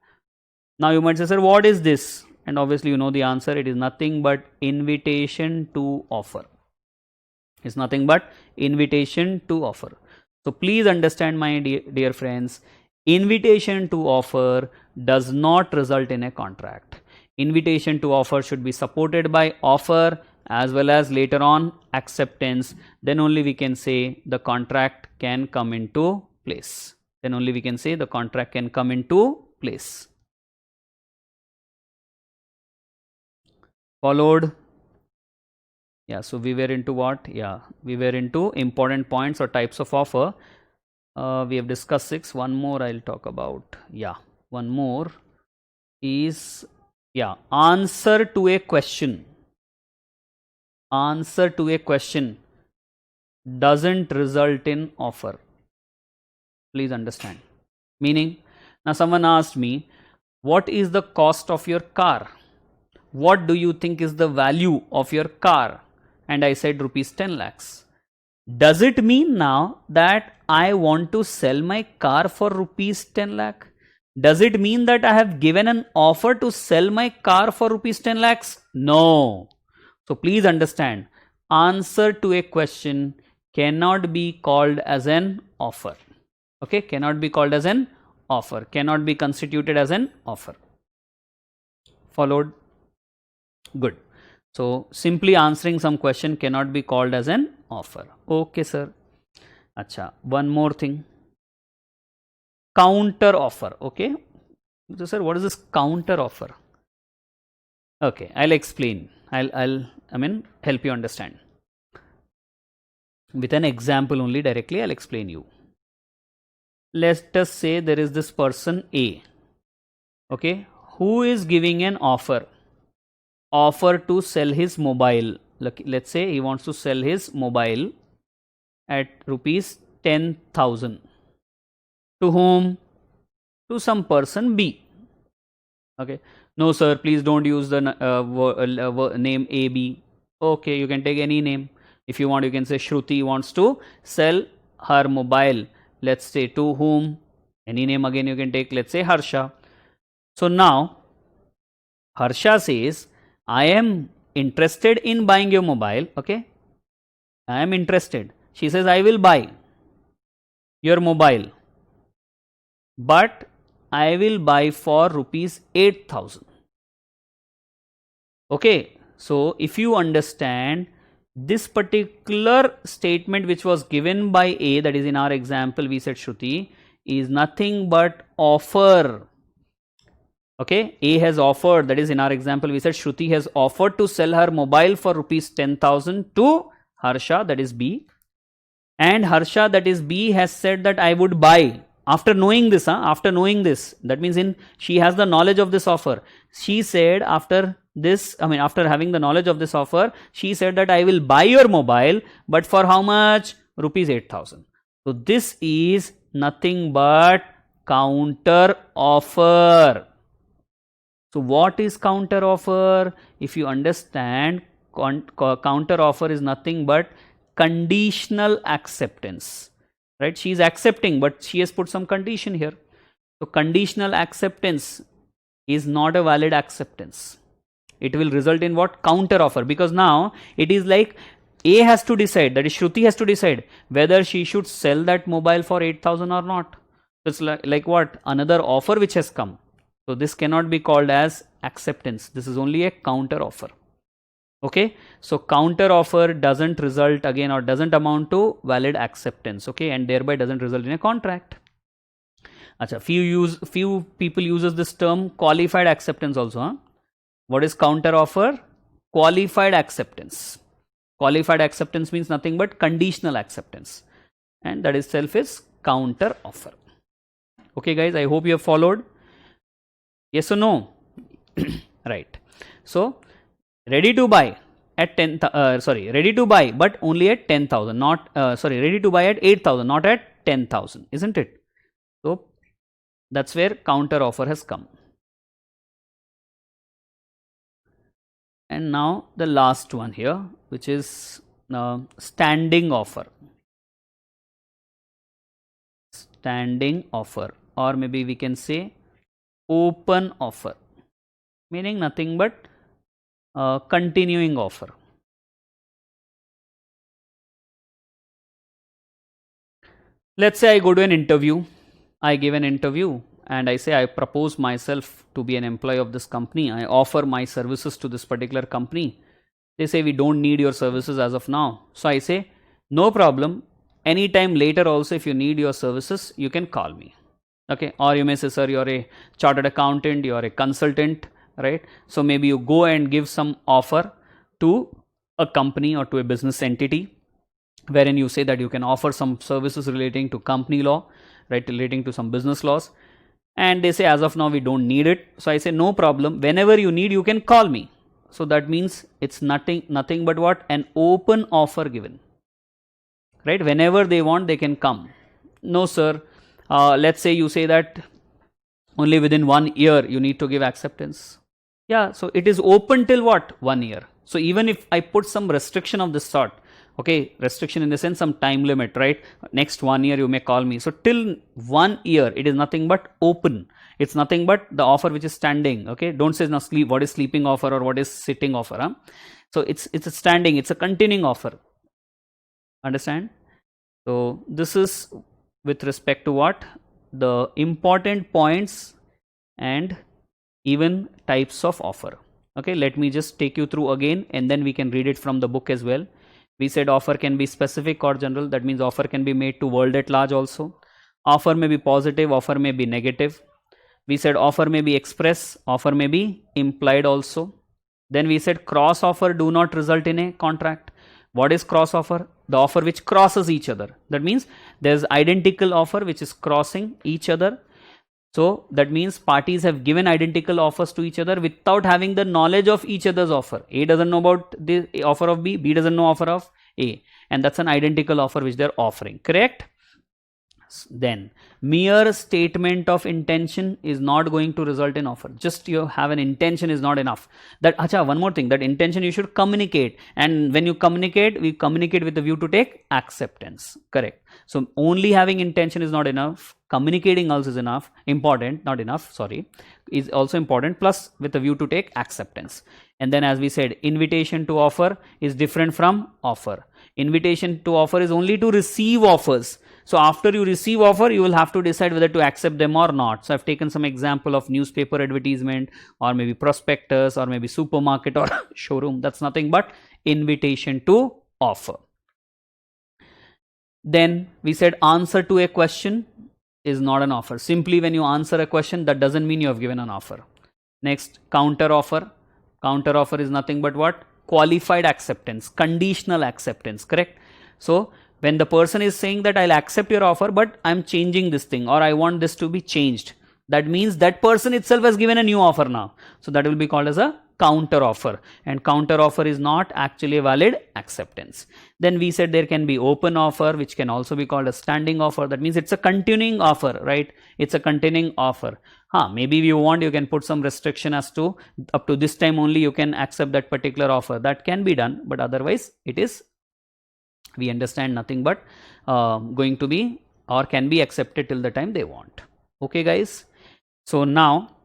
Now you might say, sir, what is this? And obviously you know the answer. It is nothing but invitation to offer. It's nothing but invitation to offer. So please understand, my dear friends, invitation to offer does not result in a contract. Invitation to offer should be supported by offer as well as later on acceptance. Then only we can say the contract can come into place. Then only we can say the contract can come into place. Followed? Yeah, so we were into what? Yeah, we were into important points or types of offer. We have discussed 6. One more I'll talk about. Yeah, one more is, yeah, answer to a question. Answer to a question doesn't result in offer. Please understand. Meaning, now someone asked me, what is the cost of your car? What do you think is the value of your car? And I said rupees 10 lakhs. Does it mean now that I want to sell my car for rupees 10 lakh? Does it mean that I have given an offer to sell my car for rupees 10 lakhs? No. So please understand, answer to a question cannot be called as an offer. Okay, cannot be called as an offer, cannot be constituted as an offer. Followed? Good. So simply answering some question cannot be called as an offer. Okay, sir. Acha, one more thing. Counter offer. Okay. So, sir, what is this counter offer? Okay, I'll explain. I'll help you understand. With an example only directly, I'll explain you. Let us say there is this person A, okay, who is giving an offer to sell his mobile. Let's say he wants to sell his mobile at rupees 10,000. To whom? To some person B. Okay. No, sir, please don't use the name AB. Okay, you can take any name. If you want, you can say Shruti wants to sell her mobile. Let's say to whom? Any name again you can take. Let's say Harsha. So now Harsha says, I am interested in buying your mobile. Okay, I am interested. She says, I will buy your mobile, but I will buy for rupees 8,000. Okay, so if you understand this particular statement which was given by A, that is in our example we said Shruti, is nothing but offer. Okay, A has offered, that is in our example we said Shruti has offered to sell her mobile for rupees 10,000 to Harsha, that is B, and Harsha, that is B, has said that I would buy. After knowing this, that means she has the knowledge of this offer. She said after having the knowledge of this offer, she said that I will buy your mobile, but for how much? Rupees 8,000. So this is nothing but counter offer. So what is counter offer? If you understand, counter offer is nothing but conditional acceptance. Right? She is accepting, but she has put some condition here. So conditional acceptance is not a valid acceptance. It will result in what? Counter offer. Because now it is like A has to decide, that is Shruti has to decide whether she should sell that mobile for 8,000 or not. So it's like what? Another offer which has come. So this cannot be called as acceptance. This is only a counter offer. Okay, so counter offer doesn't result again or doesn't amount to valid acceptance. Okay, and thereby doesn't result in a contract. Acha, few people uses this term qualified acceptance also. Huh? What is counter offer? Qualified acceptance. Qualified acceptance means nothing but conditional acceptance, and that itself is counter offer. Okay, guys, I hope you have followed. Yes or no? Right. So ready to buy at ready to buy, but only at 10,000, not ready to buy at 8,000, not at 10,000, isn't it? So That's where counter offer has come. And now the last one here, which is standing offer. Standing offer, or maybe we can say open offer, meaning nothing but continuing offer. Let's say I go to an interview, I give an interview and I say I propose myself to be an employee of this company, I offer my services to this particular company. They say we don't need your services as of now. So I say no problem, anytime later also if you need your services you can call me. Okay, or you may say, sir, you're a chartered accountant, you're a consultant, right? So maybe you go and give some offer to a company or to a business entity, wherein you say that you can offer some services relating to company law, right, relating to some business laws, and they say as of now we don't need it. So I say no problem, whenever you need you can call me. So that means it's nothing but what? An open offer given, right? Whenever they want they can come. No sir, let's say you say that only within 1 year you need to give acceptance. Yeah, so it is open till what? 1 year. So even if I put some restriction of this sort, okay, restriction in the sense some time limit, right? Next 1 year you may call me. So till 1 year it is nothing but open. It's nothing but the offer which is standing. Okay, don't say now sleep. What is sleeping offer or what is sitting offer? Huh? So it's a standing. It's a continuing offer. Understand? So this is with respect to what? The important points and even types of offer. Okay, let me just take you through again and then we can read it from the book as well. We said offer can be specific or general. That means offer can be made to world at large also. Offer may be positive, offer may be negative. We said offer may be express, offer may be implied also. Then we said cross offer do not result in a contract. What is cross offer? The offer which crosses each other. That means there's identical offer which is crossing each other. So that means parties have given identical offers to each other without having the knowledge of each other's offer. A doesn't know about the offer of B, B doesn't know offer of A, and that's an identical offer which they're offering. Correct? Then mere statement of intention is not going to result in offer. Just you have an intention is not enough. That one more thing, that intention you should communicate, and when you communicate, we communicate with the view to take acceptance. Correct? So only having intention is not enough. Communicating also is enough, important, not enough, sorry, is also important, plus with a view to take acceptance. And then as we said, invitation to offer is different from offer. Invitation to offer is only to receive offers. So after you receive offer, you will have to decide whether to accept them or not. So I've taken some example of newspaper advertisement or maybe prospectus or maybe supermarket or showroom. That's nothing but invitation to offer. Then we said answer to a question is not an offer. Simply when you answer a question, that doesn't mean you have given an offer. Next, counter offer. Counter offer is nothing but what? Qualified acceptance, conditional acceptance, correct? So when the person is saying that I'll accept your offer, but I'm changing this thing or I want this to be changed, that means that person itself has given a new offer now. So that will be called as a counter offer, and counter offer is not actually a valid acceptance. Then we said there can be open offer, which can also be called a standing offer. That means it's a continuing offer, right? It's a continuing offer. Maybe if you want, you can put some restriction as to up to this time only you can accept that particular offer. That can be done, but otherwise it is, we understand, nothing but going to be or can be accepted till the time they want. Okay guys, so now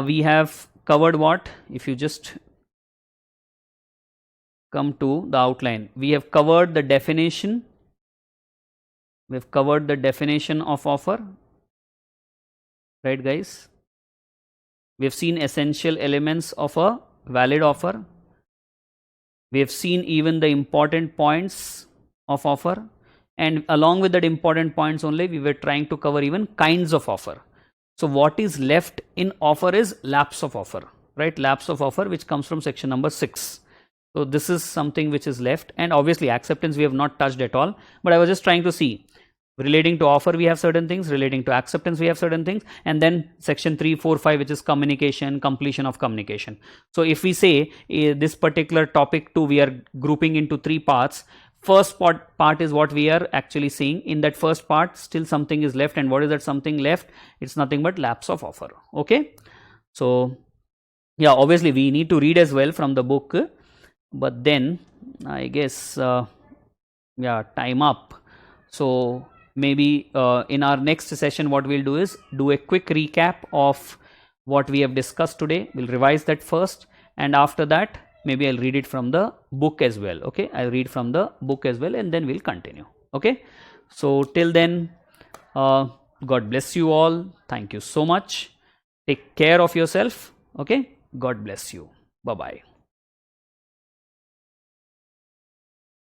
we have covered what? If you just come to the outline, we have covered the definition. We have covered the definition of offer, right guys? We have seen essential elements of a valid offer. We have seen even the important points of offer, and along with that important points only, we were trying to cover even kinds of offer. So what is left in offer is lapse of offer, right? Lapse of offer, which comes from section number 6. So this is something which is left, and obviously acceptance we have not touched at all, but I was just trying to see, relating to offer we have certain things, relating to acceptance we have certain things, and then section 3, 4, 5, which is communication, completion of communication. So if we say this particular topic 2 we are grouping into 3 parts. first part is what we are actually seeing. In that first part, still something is left, and what is that something left? It's nothing but lapse of offer. Okay, so yeah, obviously we need to read as well from the book, but then I guess yeah, time up. So maybe in our next session what we'll do is do a quick recap of what we have discussed today. We'll revise that first, and after that maybe I'll read it from the book as well. Okay, I'll read from the book as well, and then we'll continue. Okay, so till then, God bless you all. Thank you so much. Take care of yourself. Okay, God bless you. Bye bye.